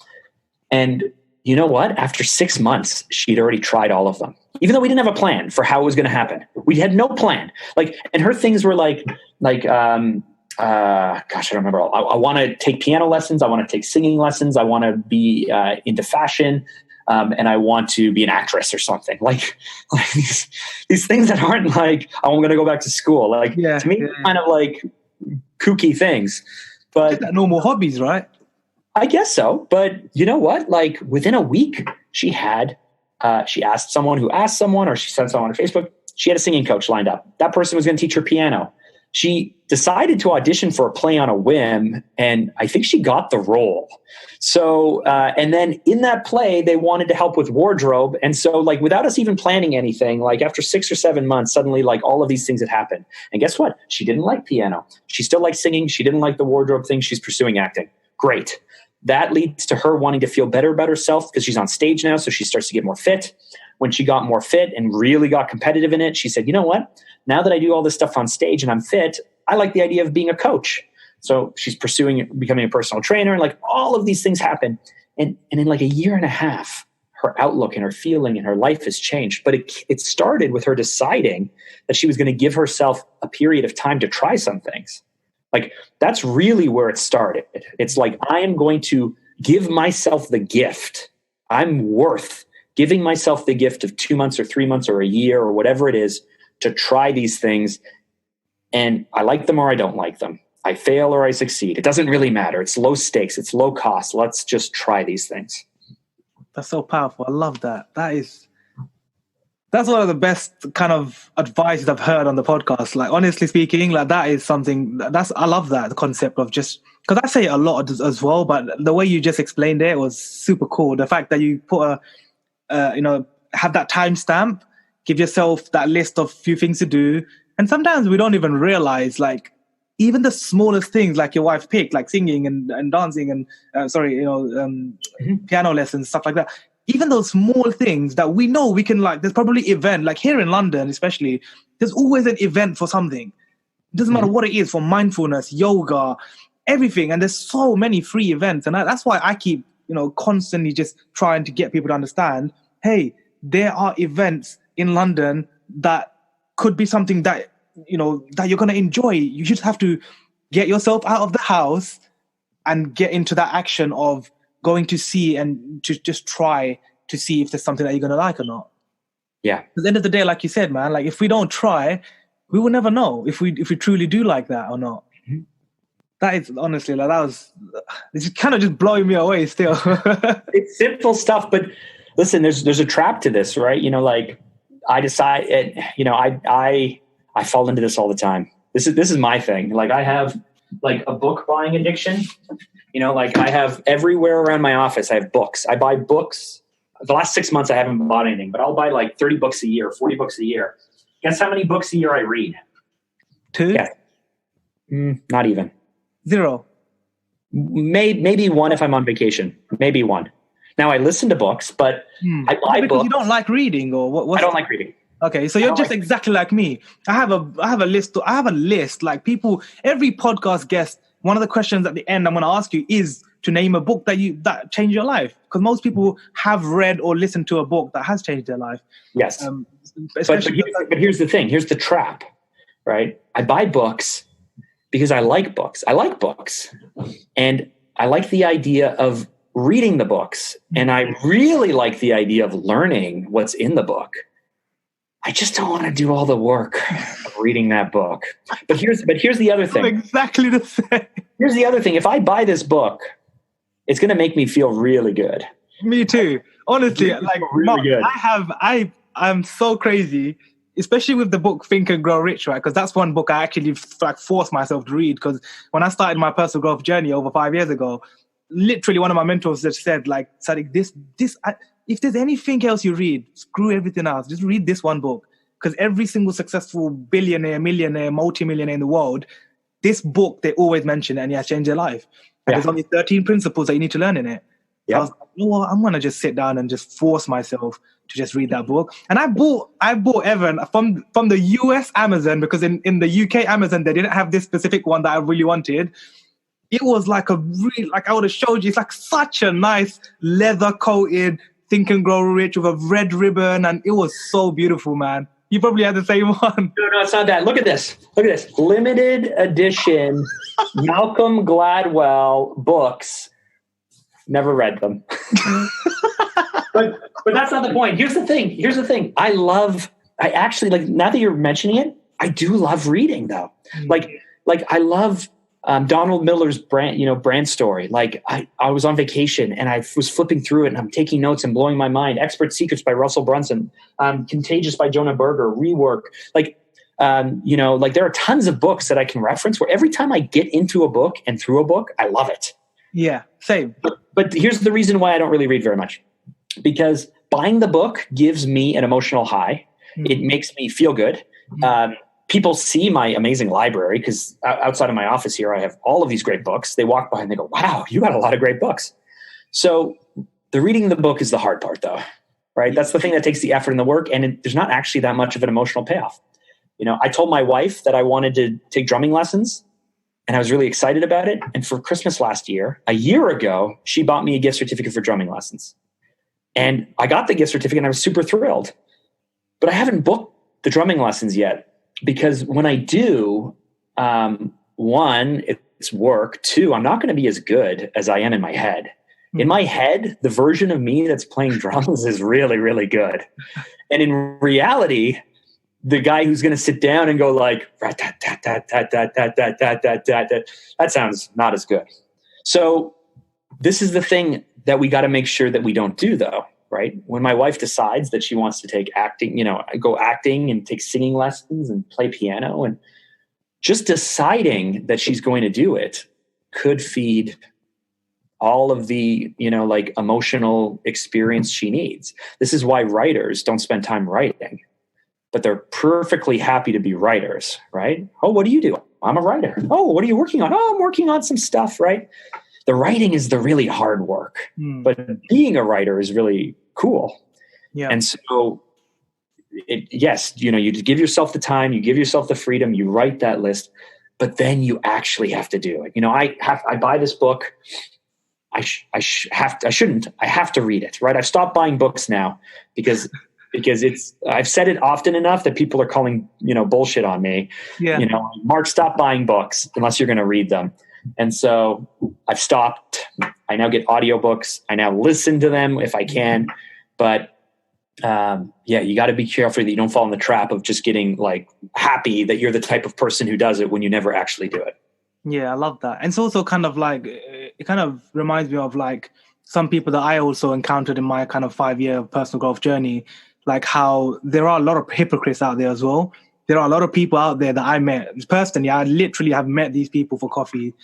And you know what? After 6 months, she'd already tried all of them, even though we didn't have a plan for how it was going to happen. We had no plan. And her things were gosh, I don't remember. I want to take piano lessons. I want to take singing lessons. I want to be into fashion. And I want to be an actress or something, like these things that aren't like, oh, I'm going to go back to school. To me, kind of like kooky things, but normal hobbies, right? I guess so. But you know what? Like, within a week, she asked someone who asked someone, or she sent someone on Facebook. She had a singing coach lined up. That person was going to teach her piano. She decided to audition for a play on a whim, and I think she got the role. So, and then in that play, they wanted to help with wardrobe. And so, like, without us even planning anything, like, after 6 or 7 months, suddenly, like, all of these things had happened. And guess what? She didn't like piano. She still liked singing. She didn't like the wardrobe thing. She's pursuing acting. Great. That leads to her wanting to feel better about herself because she's on stage now. So she starts to get more fit. When she got more fit and really got competitive in it, she said, you know what? Now that I do all this stuff on stage and I'm fit, I like the idea of being a coach. So she's pursuing becoming a personal trainer, and like all of these things happen. And in like a year and a half, her outlook and her feeling and her life has changed. But it started with her deciding that she was going to give herself a period of time to try some things. Like, that's really where it started. It's like, I am going to give myself the gift. I'm worth giving myself the gift of 2 months or 3 months or a year or whatever it is to try these things. And I like them or I don't like them. I fail or I succeed. It doesn't really matter. It's low stakes. It's low cost. Let's just try these things. That's so powerful. I love that. That's one of the best kind of advice I've heard on the podcast. Like, honestly speaking, like, that is something I love that, the concept of just, because I say it a lot as well, but the way you just explained it was super cool. The fact that you put have that timestamp, give yourself that list of few things to do. And sometimes we don't even realize, like, even the smallest things, like your wife picked, like singing and dancing and piano lessons, stuff like that. even those small things that we know we can, like, there's probably event, like here in London, especially, there's always an event for something. It doesn't matter what it is, for mindfulness, yoga, everything. And there's so many free events. And that's why I keep, constantly just trying to get people to understand, hey, there are events in London that could be something that, that you're going to enjoy. You just have to get yourself out of the house and get into that action of going to see and to just try to see if there's something that you're going to like or not. Yeah. At the end of the day, like you said, man, like if we don't try, we will never know if we truly do like that or not. Mm-hmm. That is honestly, like, it's kind of just blowing me away still. It's simple stuff, but listen, there's a trap to this, right? Like I decide, I fall into this all the time. This is my thing. Like I have like a book buying addiction. Like I have everywhere around my office, I have books. I buy books. The last 6 months, I haven't bought anything, but I'll buy like 30 books a year, 40 books a year. Guess how many books a year I read? 2? Yeah. Not even. 0. Maybe 1 if I'm on vacation. Maybe 1. Now I listen to books, but I buy because books. You don't like reading, or what? I don't like reading. Okay, so you're just exactly like me. I have a list. Like people, every podcast guest, one of the questions at the end I'm going to ask you is to name a book that changed your life. Because most people have read or listened to a book that has changed their life. Yes. But here's the thing. Here's the trap, right? I buy books because I like books. I like books. And I like the idea of reading the books. And I really like the idea of learning what's in the book. I just don't want to do all the work of reading that book. But here's the other thing. I'm exactly the same. Here's the other thing. If I buy this book, it's going to make me feel really good. Me too. Honestly, like really good. I'm so crazy, especially with the book Think and Grow Rich, right? Because that's one book I actually like forced myself to read. Because when I started my personal growth journey over 5 years ago, literally one of my mentors just said, like, Sadiq, if there's anything else you read, screw everything else. Just read this one book. Because every single successful billionaire, millionaire, multimillionaire in the world, this book, they always mention it and it has changed their life. And there's only 13 principles that you need to learn in it. Yeah. I was like, you know what? I'm going to just sit down and just force myself to just read that book. And I bought Evan from the US Amazon, because in the UK Amazon, they didn't have this specific one that I really wanted. It was like I would have showed you, it's like such a nice leather coated Think and Grow Rich with a red ribbon. And it was so beautiful, man. You probably had the same one. No, it's not that. Look at this. Limited edition Malcolm Gladwell books. Never read them. but that's not the point. Here's the thing. I actually, like, now that you're mentioning it, I do love reading though. Like I love Donald Miller's brand story. Like I was on vacation and I was flipping through it and I'm taking notes and blowing my mind. Expert Secrets by Russell Brunson, Contagious by Jonah Berger, Rework. Like there are tons of books that I can reference where every time I get into a book and through a book, I love it. Yeah, same. But here's the reason why I don't really read very much. Because buying the book gives me an emotional high. It makes me feel good. People see my amazing library because outside of my office here, I have all of these great books. They walk by and they go, wow, you got a lot of great books. So the reading the book is the hard part though, right? That's the thing that takes the effort and the work. And there's not actually that much of an emotional payoff. I told my wife that I wanted to take drumming lessons and I was really excited about it. And for Christmas last year, a year ago, she bought me a gift certificate for drumming lessons. And I got the gift certificate and I was super thrilled. But I haven't booked the drumming lessons yet. Because when I do, 1, it's work. 2, I'm not going to be as good as I am in my head. In my head, the version of me that's playing drums is really, really good. And in reality, the guy who's going to sit down and go like, that sounds not as good. So this is the thing that we got to make sure that we don't do though. Right? When my wife decides that she wants to take acting, go acting and take singing lessons and play piano, and just deciding that she's going to do it could feed all of the, emotional experience she needs. This is why writers don't spend time writing, but they're perfectly happy to be writers, right? Oh, what do you do? I'm a writer. Oh, what are you working on? Oh, I'm working on some stuff, right? The writing is the really hard work, but being a writer is really cool. Yeah. And so, yes, you know, you give yourself the time, you give yourself the freedom, you write that list, but then you actually have to do it. You know, I buy this book. I shouldn't. I have to read it, right? I've stopped buying books now because I've said it often enough that people are calling, you know, bullshit on me. Yeah. You know, Mark, stop buying books unless you're going to read them. And so I've stopped. I now get audiobooks. I now listen to them if I can. But yeah, you got to be careful that you don't fall in the trap of just getting like happy that you're the type of person who does it when you never actually do it. Yeah, I love that. And it's also kind of like, it kind of reminds me of like some people that I also encountered in my kind of 5-year personal growth journey, like how there are a lot of hypocrites out there as well. There are a lot of people out there that I met personally. I literally have met these people for coffee.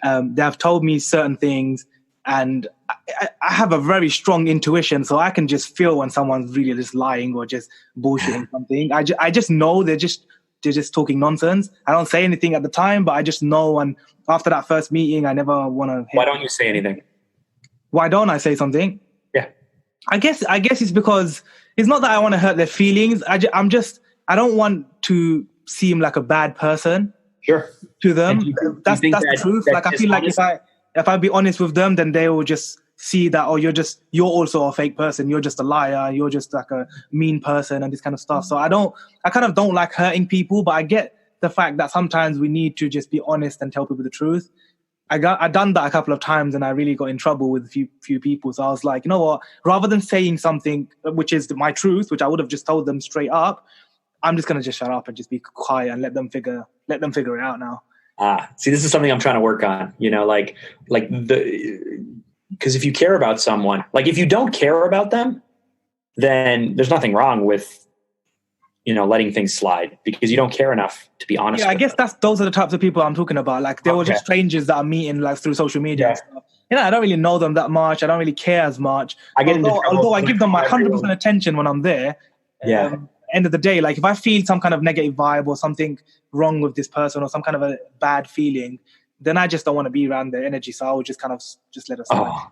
They have told me certain things, and I have a very strong intuition, so I can just feel when someone's really just lying or just bullshitting something. I just know they're just talking nonsense. I don't say anything at the time, but I just know. And after that first meeting, I never want to. Why don't you say anything? Why don't I say something? Yeah, I guess it's because it's not that I want to hurt their feelings. I don't want to seem like a bad person. Sure. To them, that's the truth. Like I feel like if I be honest with them, then they will just see that, oh, you're also a fake person. You're just a liar. You're just like a mean person and this kind of stuff. So I kind of don't like hurting people, but I get the fact that sometimes we need to just be honest and tell people the truth. I done that a couple of times and I really got in trouble with a few people. So I was like, you know what? Rather than saying something which is my truth, which I would have just told them straight up, I'm just gonna just shut up and just be quiet and let them figure it out now. See, this is something I'm trying to work on. You know, because if you care about someone, like if you don't care about them, then there's nothing wrong with, you know, letting things slide because you don't care enough to be honest. Yeah, I guess those are the types of people I'm talking about. Like they were just strangers that I'm meeting like through social media and stuff. You know, I don't really know them that much. I don't really care as much. Although I give them my 100% attention when I'm there. Yeah. End of the day, like if I feel some kind of negative vibe or something wrong with this person or some kind of a bad feeling, then I just don't want to be around their energy. So I would just kind of just let it slide. Oh.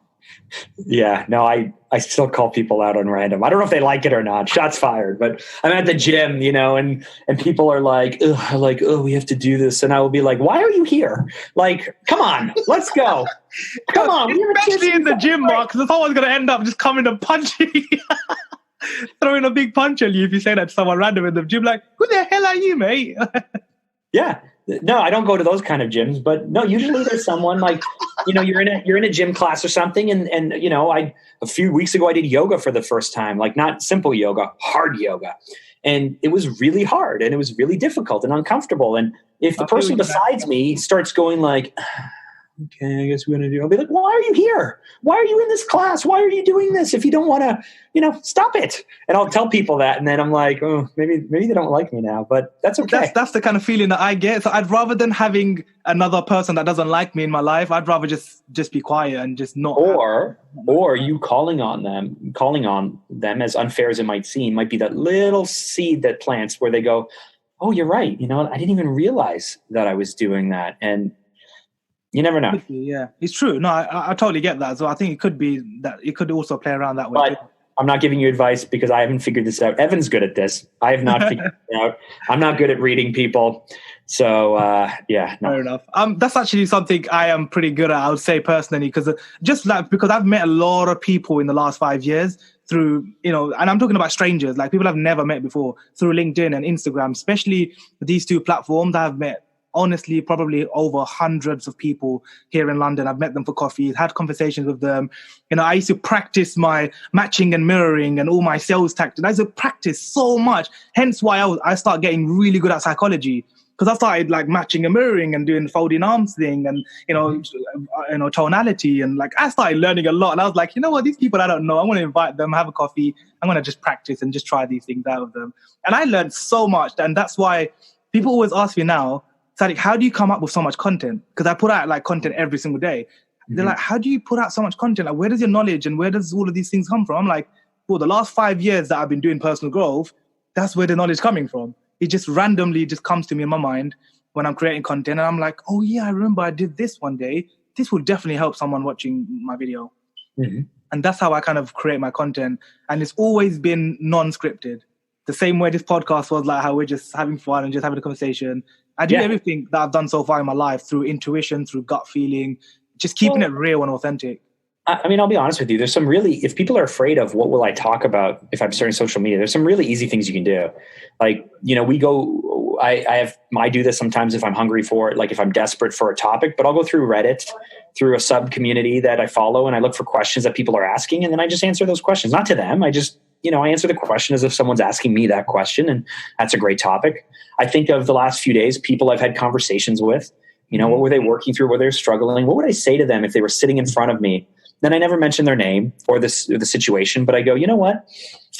Yeah, no, I still call people out on random. I don't know if they like it or not. Shots fired. But I'm at the gym, you know, and people are like, oh, we have to do this. And I will be like, why are you here? Like, come on, let's go. Come on. Especially in the gym, Mark, because someone's going to end up just coming and punching you. Throwing a big punch at you if you say that to someone random in the gym, like, who the hell are you, mate? Yeah. No, I don't go to those kind of gyms, but no, usually there's someone like, you know, you're in a gym class or something. And, you know, a few weeks ago, I did yoga for the first time, like not simple yoga, hard yoga. And it was really hard and it was really difficult and uncomfortable. And if the person besides me starts going like, okay, I guess we're going to do, I'll be like, why are you here? Why are you in this class? Why are you doing this? If you don't want to, you know, stop it. And I'll tell people that. And then I'm like, oh, maybe they don't like me now, but that's okay. That's the kind of feeling that I get. So I'd rather than having another person that doesn't like me in my life, I'd rather just be quiet and just not. Or you calling on them as unfair as it might seem, might be that little seed that plants where they go, oh, you're right. You know, I didn't even realize that I was doing that. And you never know. Yeah, it's true. No, I totally get that. So I think it could be that it could also play around that way. But too. I'm not giving you advice because I haven't figured this out. Evan's good at this. I have not figured it out. I'm not good at reading people. So, yeah. No. Fair enough. That's actually something I am pretty good at, I would say personally, because I've met a lot of people in the last 5 years through, you know, and I'm talking about strangers, like people I've never met before through LinkedIn and Instagram, especially these two platforms. I've met honestly probably over hundreds of people here in London. I've met them for coffee, had conversations with them. You know, I used to practice my matching and mirroring and all my sales tactics. I used to practice so much. Hence why I started getting really good at psychology, because I started like matching and mirroring and doing the folding arms thing and, you know, tonality. And like, I started learning a lot. And I was like, you know what, these people I don't know, I want to invite them, have a coffee. I'm going to just practice and just try these things out of them. And I learned so much. And that's why people always ask me now, Sadiq, how do you come up with so much content? Because I put out like content every single day. They're like, how do you put out so much content? Like, where does your knowledge and where does all of these things come from? I'm like, well, the last 5 years that I've been doing personal growth, that's where the knowledge is coming from. It just randomly just comes to me in my mind when I'm creating content. And I'm like, oh yeah, I remember I did this one day. This will definitely help someone watching my video. Mm-hmm. And that's how I kind of create my content. And it's always been non-scripted. The same way this podcast was, like how we're just having fun and just having a conversation. I do everything that I've done so far in my life through intuition, through gut feeling, just keeping it real and authentic. I mean, I'll be honest with you. There's some really, if people are afraid of what will I talk about if I'm starting social media, there's some really easy things you can do. Like, I do this sometimes if I'm hungry for it, like if I'm desperate for a topic, but I'll go through Reddit, through a sub community that I follow, and I look for questions that people are asking. And then I just answer those questions, not to them. I just, I answer the question as if someone's asking me that question. And that's a great topic. I think of the last few days, people I've had conversations with, what were they working through? Were they struggling? What would I say to them if they were sitting in front of me? Then I never mention their name or the situation, but I go, you know what?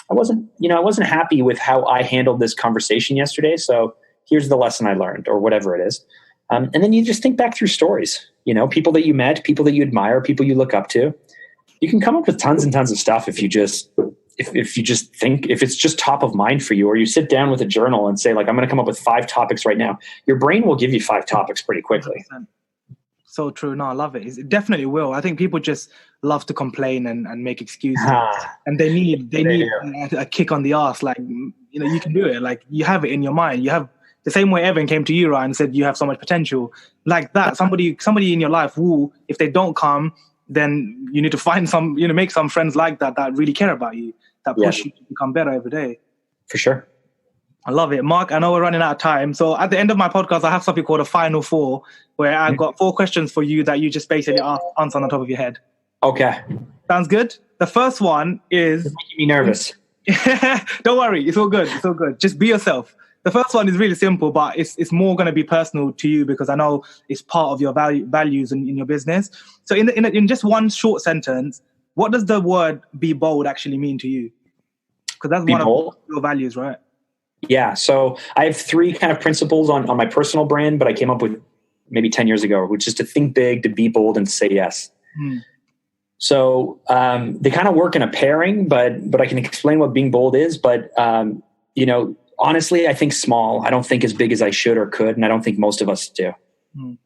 I wasn't happy with how I handled this conversation yesterday. So here's the lesson I learned, or whatever it is. And then you just think back through stories, people that you met, people that you admire, people you look up to. You can come up with tons and tons of stuff if you just think, if it's just top of mind for you, or you sit down with a journal and say, like, I'm going to come up with 5 topics right now. Your brain will give you 5 topics pretty quickly. 100%. So true. No, I love it. It definitely will. I think people just love to complain and make excuses, and they need a kick on the ass. Like, you can do it. Like, you have it in your mind. You have the same way Evan came to you, Ryan, and said you have so much potential. Like that, somebody in your life who, if they don't come, then you need to find some, make some friends like that really care about you, that push you to become better every day. For sure. I love it. Mark, I know we're running out of time. So at the end of my podcast, I have something called a final 4, where I've got 4 questions for you that you just basically answer on the top of your head. Okay. Sounds good? The first one is... You're making me nervous. Don't worry. It's all good. It's all good. Just be yourself. The first one is really simple, but it's more going to be personal to you because I know it's part of your values in your business. So in just one short sentence, what does the word be bold actually mean to you? Because that's one of your values, right? Yeah. So I have 3 kind of principles on my personal brand, but I came up with maybe 10 years ago, which is to think big, to be bold, and to say yes. So they kind of work in a pairing, but I can explain what being bold is. But, honestly, I think small. I don't think as big as I should or could. And I don't think most of us do.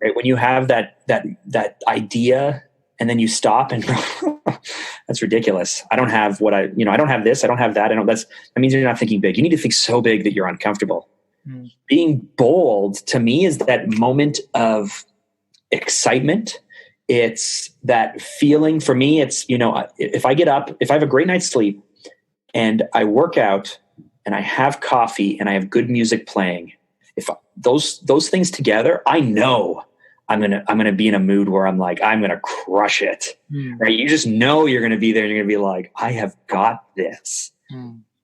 Right? When you have that idea and then you stop and that's ridiculous. I don't have I don't have this. I don't have that. That means you're not thinking big. You need to think so big that you're uncomfortable. Being bold to me is that moment of excitement. It's that feeling for me. It's, if I get up, if I have a great night's sleep and I work out and I have coffee and I have good music playing, if those things together, I know I'm gonna be in a mood where I'm like, I'm gonna crush it. Right? You just know you're gonna be there and you're gonna be like, I have got this.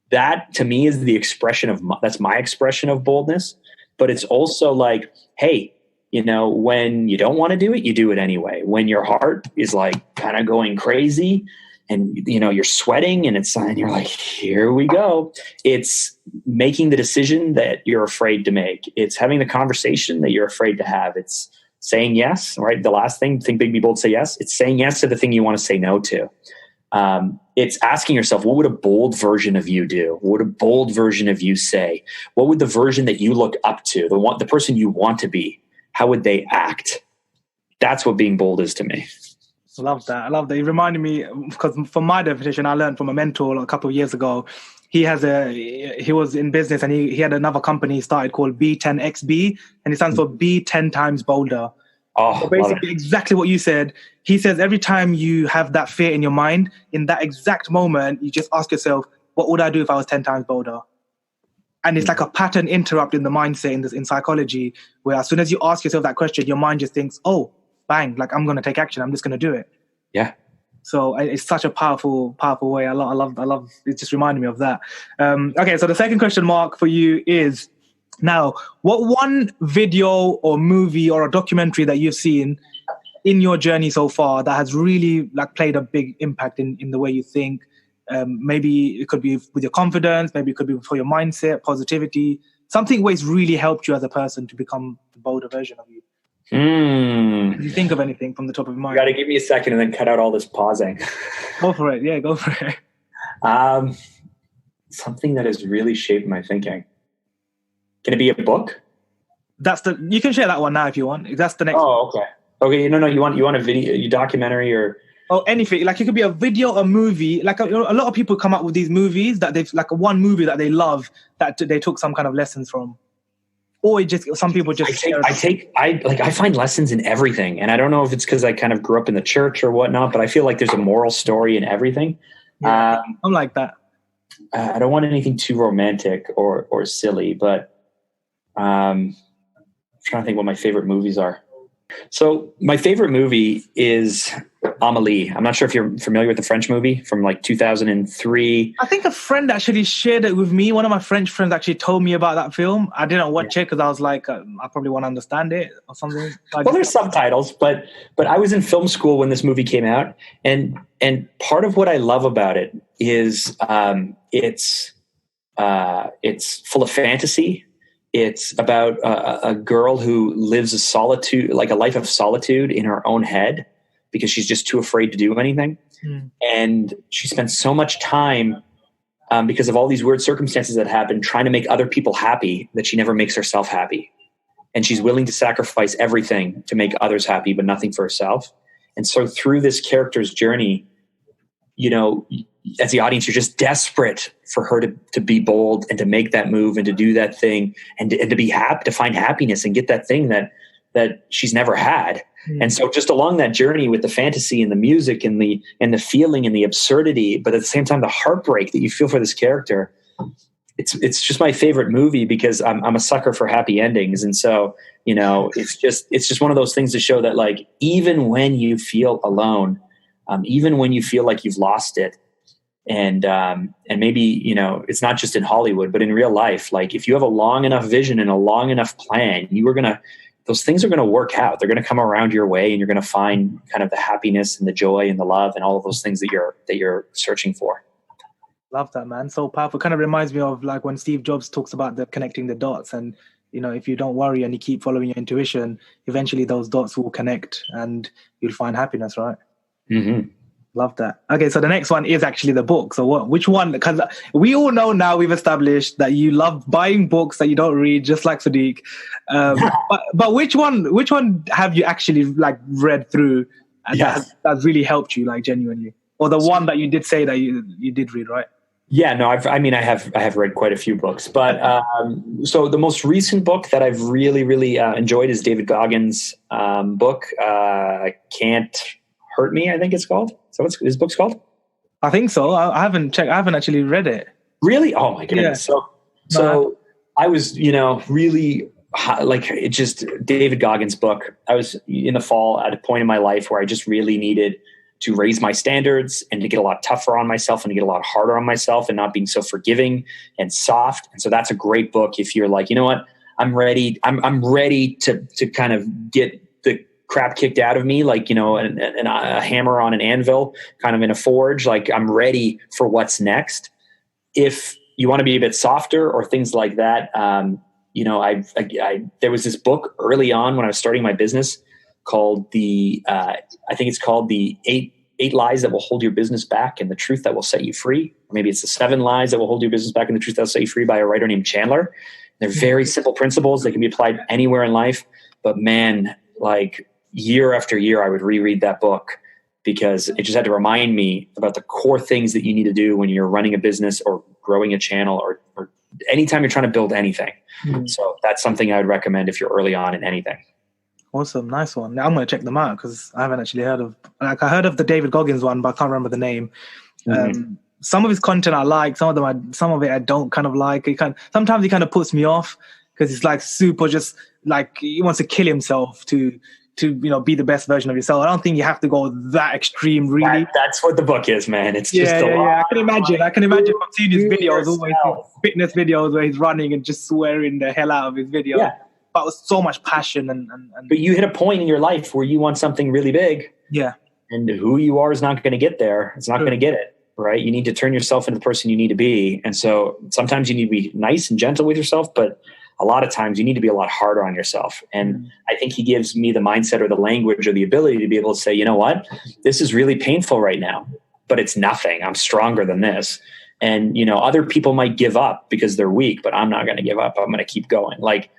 That to me is the expression of that's my expression of boldness. But it's also like, hey, when you don't want to do it, you do it anyway. When your heart is like kind of going crazy and you're sweating and you're like, here we go. It's making the decision that you're afraid to make. It's having the conversation that you're afraid to have. It's saying yes, right? The last thing, think big, be bold, say yes. It's saying yes to the thing you want to say no to. It's asking yourself, what would a bold version of you do? What would a bold version of you say? What would the version that you look up to, the person you want to be, how would they act? That's what being bold is to me. I love that. It reminded me, because from my definition, I learned from a mentor a couple of years ago. He was in business and he had another company he started called B10XB, and it stands for be 10 times bolder. So basically exactly what you said. He says every time you have that fear in your mind, in that exact moment, you just ask yourself, what would I do if I was 10 times bolder? And it's like a pattern interrupt in the mindset in psychology, where as soon as you ask yourself that question, your mind just thinks, oh, bang, like I'm going to take action. I'm just going to do it. Yeah. So it's such a powerful way. I love. It just reminded me of that. Okay, so the second question, Mark, for you is now: what one video or movie or a documentary that you've seen in your journey so far that has really played a big impact in the way you think? Maybe it could be with your confidence. Maybe it could be for your mindset, positivity. Something where it's really helped you as a person to become the bolder version of you. Did you think of anything from the top of your mind? You got to give me a second and then cut out all this pausing. Go for it. Yeah, go for it. Something that has really shaped my thinking. Can it be a book? You can share that one now if you want. That's the next. Oh, okay. Okay. No. You want a video, a documentary, or? or anything. Like it could be a video, a movie. Like a lot of people come up with these movies that they've like one movie that they love that they took some kind of lessons from, or it just some people just. I find lessons in everything, and I don't know if it's because I kind of grew up in the church or whatnot, but I feel like there's a moral story in everything. Yeah, I'm like that. I don't want anything too romantic or silly, but I'm trying to think what my favorite movies are. So my favorite movie is Amélie. I'm not sure if you're familiar with the French movie from like 2003. I think a friend actually shared it with me. One of my French friends actually told me about that film. I didn't watch it because I was like, I probably won't understand it or something. Well, there's subtitles, but I was in film school when this movie came out, and part of what I love about it is it's full of fantasy. It's about a girl who lives a life of solitude in her own head because she's just too afraid to do anything. And she spends so much time because of all these weird circumstances that happen trying to make other people happy that she never makes herself happy. And she's willing to sacrifice everything to make others happy, but nothing for herself. And so through this character's journey, you know, as the audience, you're just desperate for her to be bold and to make that move and to do that thing and to be happy, to find happiness and get that thing that she's never had. And so just along that journey with the fantasy and the music and the feeling and the absurdity, but at the same time, the heartbreak that you feel for this character, it's just my favorite movie because I'm a sucker for happy endings. And so, you know, it's just one of those things to show that like, even when you feel alone, even when you feel like you've lost it, and maybe, you know, it's not just in Hollywood, but in real life, like if you have a long enough vision and a long enough plan, those things are going to work out. They're going to come around your way and you're going to find kind of the happiness and the joy and the love and all of those things that you're searching for. Love that, man. So powerful. Kind of reminds me of like when Steve Jobs talks about the connecting the dots, and you know, if you don't worry and you keep following your intuition, eventually those dots will connect and you'll find happiness, right? Mm-hmm. Love that. Okay, so the next one is actually the book. So which one? Because we all know now, we've established that you love buying books that you don't read, just like Sadiq. But which one have you actually like read through and that's really helped you, like genuinely? Or the one that you did say that you did read, right? Yeah, no, I have read quite a few books, but so the most recent book that I've really, really enjoyed is David Goggins' book, Can't Hurt Me, I think it's called. So what's his book's called? I think so. I haven't checked. I haven't actually read it. Really? Oh my goodness. Yeah. So I was, you know, really like it just David Goggins' book. I was in the fall at a point in my life where I just really needed to raise my standards and to get a lot tougher on myself and to get a lot harder on myself and not being so forgiving and soft. And so that's a great book if you're like, you know what, I'm ready. I'm ready to kind of get the crap kicked out of me, like, you know, and a hammer on an anvil, kind of in a forge. Like I'm ready for what's next. If you want to be a bit softer or things like that, you know, there was this book early on when I was starting my business called I think it's called the eight lies that will hold your business back and the truth that will set you free. Or maybe it's the 7 lies that will hold your business back and the truth that will set you free by a writer named Chandler. They're very simple principles. They can be applied anywhere in life, but man, like year after year, I would reread that book because it just had to remind me about the core things that you need to do when you're running a business or growing a channel or anytime you're trying to build anything. So that's something I would recommend if you're early on in anything. Awesome. Nice one. Now I'm going to check them out because I haven't actually heard of, like I heard of the David Goggins one, but I can't remember the name. Some of his content I like, some of it I don't kind of like. Sometimes he kind of puts me off because it's like super just like he wants to kill himself to you know, be the best version of yourself. I don't think you have to go that extreme, really. That's what the book is, man. It's just I can imagine from seeing his videos, always fitness videos where he's running and just swearing the hell out of his video. Yeah. But with so much passion and But you hit a point in your life where you want something really big. Yeah. And who you are is not going to get there. It's not going to get it, right? You need to turn yourself into the person you need to be. And so sometimes you need to be nice and gentle with yourself, but a lot of times you need to be a lot harder on yourself. And I think he gives me the mindset or the language or the ability to be able to say, you know what, this is really painful right now, but it's nothing. I'm stronger than this. And, you know, other people might give up because they're weak, but I'm not going to give up. I'm going to keep going. Like,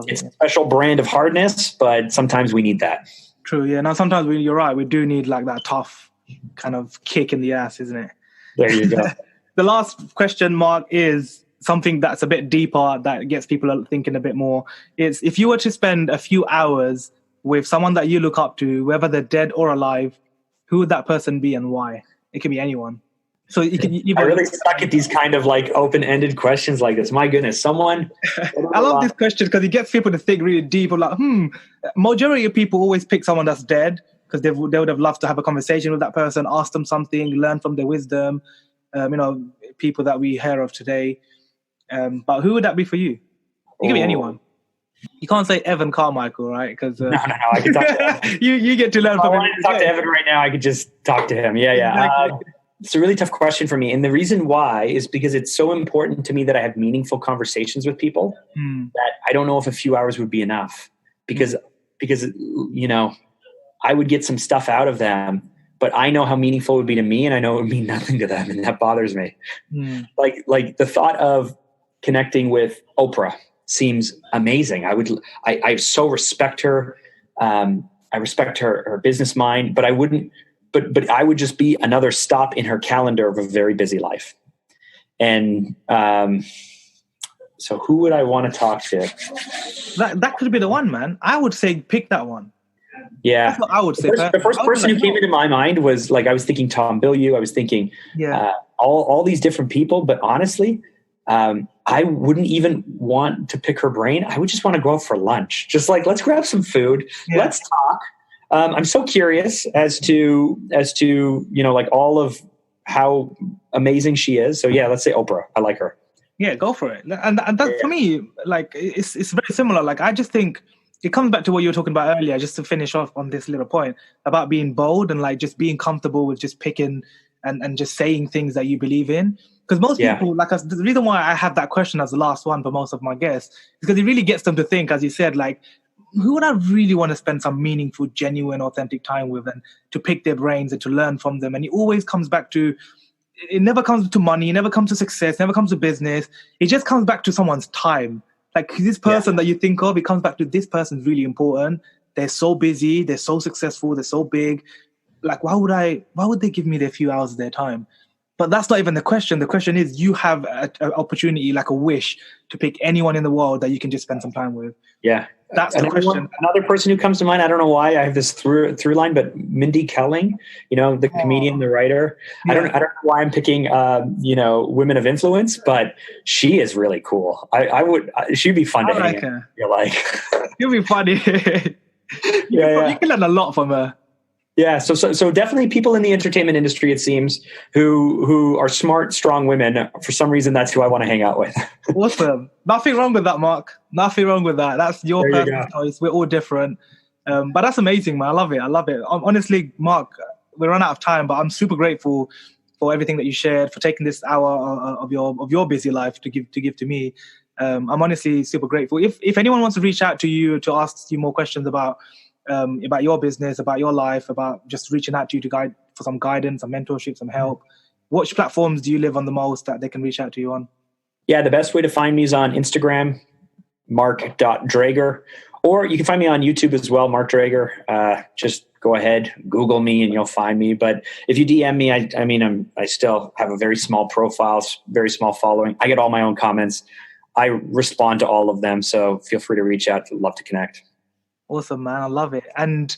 it's a special brand of hardness, but sometimes we need that. True. Yeah. Now, sometimes you're right. We do need like that tough kind of kick in the ass, isn't it? There you go. The last question, Mark, is something that's a bit deeper, that gets people thinking a bit more. It's, if you were to spend a few hours with someone that you look up to, whether they're dead or alive, who would that person be and why? It could be anyone. So you can. I really suck at these kind of like open-ended questions like this. My goodness, someone. I love this question because it gets people to think really deep. Like, majority of people always pick someone that's dead because they would have loved to have a conversation with that person, ask them something, learn from their wisdom. People that we hear of today. But who would that be for you? It could be anyone. You can't say Evan Carmichael, right? Because no, I can talk to him. you get to learn from him. I wanted to talk to Evan right now. I could just talk to him. Yeah. Exactly. It's a really tough question for me. And the reason why is because it's so important to me that I have meaningful conversations with people that I don't know if a few hours would be enough because, I would get some stuff out of them, but I know how meaningful it would be to me and I know it would mean nothing to them. And that bothers me. Like the thought of connecting with Oprah seems amazing. I so respect her. I respect her business mind, but I wouldn't, but I would just be another stop in her calendar of a very busy life. And so who would I want to talk to? That could be the one, man. I would say pick that one. Yeah. That's what I would say. The first person who came into my mind was like, I was thinking Tom Bilyeu. I was thinking all these different people, but honestly, I wouldn't even want to pick her brain. I would just want to go out for lunch. Just like, let's grab some food. Yeah. Let's talk. I'm so curious as to, like all of how amazing she is. So yeah, let's say Oprah. I like her. Yeah, go for it. And that for me, like, it's very similar. Like, I just think it comes back to what you were talking about earlier, just to finish off on this little point about being bold and like just being comfortable with just picking and just saying things that you believe in. Because most people, the reason why I have that question as the last one for most of my guests is because it really gets them to think, as you said, like, who would I really want to spend some meaningful, genuine, authentic time with, and to pick their brains and to learn from them. And it always comes back to, it never comes to money, it never comes to success, never comes to business. It just comes back to someone's time. Like this person that you think of, it comes back to this person's really important. They're so busy, they're so successful, they're so big. Like, why would they give me their few hours of their time? But that's not even the question. The question is, you have an opportunity, like a wish, to pick anyone in the world that you can just spend some time with. Yeah. That's the question. Another person who comes to mind, I don't know why I have this through line, but Mindy Kaling, the comedian, the writer. Yeah. I don't know why I'm picking, women of influence, but she is really cool. She'd be fun to hang out. You're like, she'd be funny. You can learn a lot from her. Yeah, so definitely people in the entertainment industry, it seems, who are smart, strong women. For some reason, that's who I want to hang out with. Awesome. Nothing wrong with that, Mark. Nothing wrong with that. That's your personal choice. We're all different. But that's amazing, man. I love it. Honestly, Mark, we run out of time, but I'm super grateful for everything that you shared, for taking this hour of your busy life to give to me. I'm honestly super grateful. If anyone wants to reach out to you to ask you more questions about your business, about your life, about just reaching out to you to guide for some guidance, some mentorship, some help, which platforms do you live on the most that they can reach out to you on? Yeah, the best way to find me is on Instagram, mark.drager, or you can find me on YouTube as well, Mark Drager. Just go ahead, Google me and you'll find me. But if you DM me, I still have a very small profile, very small following. I get all my own comments. I respond to all of them. So feel free to reach out. I'd love to connect. Awesome, man. I love it. And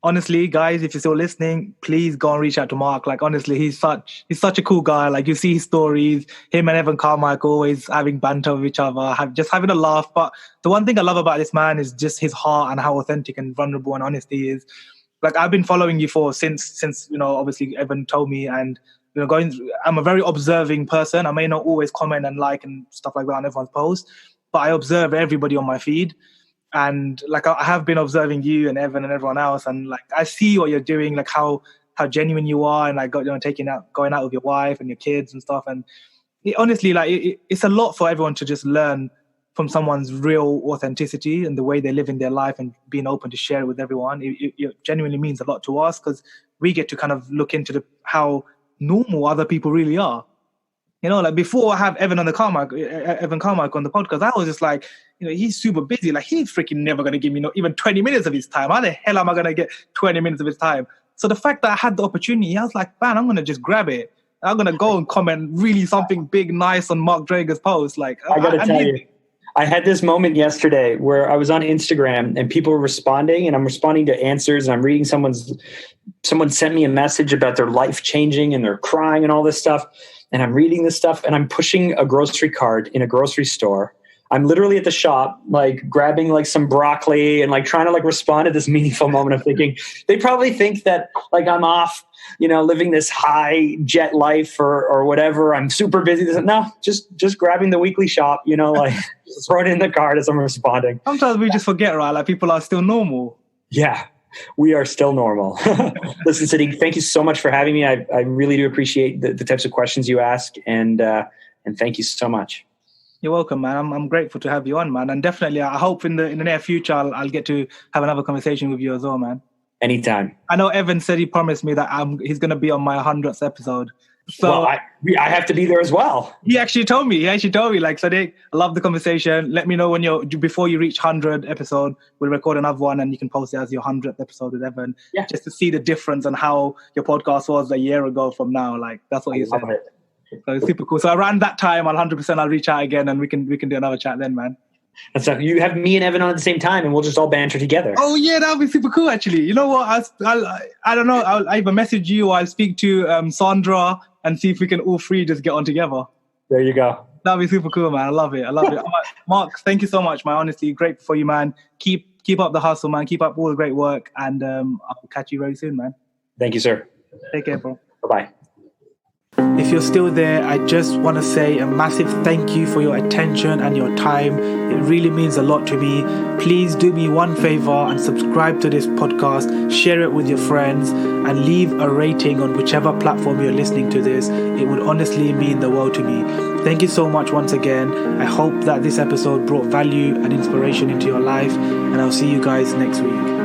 honestly, guys, if you're still listening, please go and reach out to Mark. Like, honestly, he's such a cool guy. Like, you see his stories, him and Evan Carmichael always having banter with each other, having a laugh. But the one thing I love about this man is just his heart and how authentic and vulnerable and honest he is. Like, I've been following you since obviously Evan told me, and I'm a very observing person. I may not always comment and like and stuff like that on everyone's posts, but I observe everybody on my feed. And like, I have been observing you and Evan and everyone else, and like, I see what you're doing, like how genuine you are, and like going out with your wife and your kids and stuff. And honestly, like, it's a lot for everyone to just learn from someone's real authenticity and the way they live in their life, and being open to share it with everyone. It genuinely means a lot to us, because we get to kind of look into how normal other people really are. Like, before I have Evan Carmichael on the podcast, I was just like, he's super busy. Like, he's freaking never going to give me even 20 minutes of his time. How the hell am I going to get 20 minutes of his time? So the fact that I had the opportunity, I was like, man, I'm going to just grab it. I'm going to go and comment really something big, nice on Mark Drager's post. Like, I got to tell you, I had this moment yesterday where I was on Instagram and people were responding, and I'm responding to answers, and I'm reading someone sent me a message about their life changing and they're crying and all this stuff. And I'm reading this stuff, and I'm pushing a grocery cart in a grocery store. I'm literally at the shop, like grabbing like some broccoli and like trying to like respond to this meaningful moment of thinking, they probably think that like I'm off, living this high jet life or whatever. I'm super busy. No, just grabbing the weekly shop, like throw it in the cart as I'm responding. Sometimes we just forget, right? Like people are still normal. Yeah, we are still normal. Listen, Sadiq, thank you so much for having me. I really do appreciate the types of questions you ask, and thank you so much. You're welcome, man. I'm grateful to have you on, man. And definitely, I hope in the near future, I'll get to have another conversation with you as well, man. Anytime. I know Evan said he promised me that he's going to be on my 100th episode. So well, I have to be there as well. He actually told me, like, Sadiq, I love the conversation. Let me know before you reach 100 episode, we'll record another one and you can post it as your 100th episode with Evan. Yeah. Just to see the difference and how your podcast was a year ago from now. Like, that's what he said. So it's super cool. So around that time, 100% I'll reach out again and we can do another chat then, man. And so you have me and Evan on at the same time and we'll just all banter together. Oh yeah, that would be super cool actually. You know what? I don't know. I'll either message you or I'll speak to Sandra and see if we can all three just get on together. There you go. That'd be super cool, man. I love it. Mark, thank you so much, man. Honestly, grateful for you, man. Keep up the hustle, man. Keep up all the great work and I'll catch you very soon, man. Thank you, sir. Take care, bro. Bye-bye. If you're still there, I just want to say a massive thank you for your attention and your time. It really means a lot to me. Please do me one favor and subscribe to this podcast, share it with your friends, and leave a rating on whichever platform you're listening to this. It would honestly mean the world to me. Thank you so much once again. I hope that this episode brought value and inspiration into your life, and I'll see you guys next week.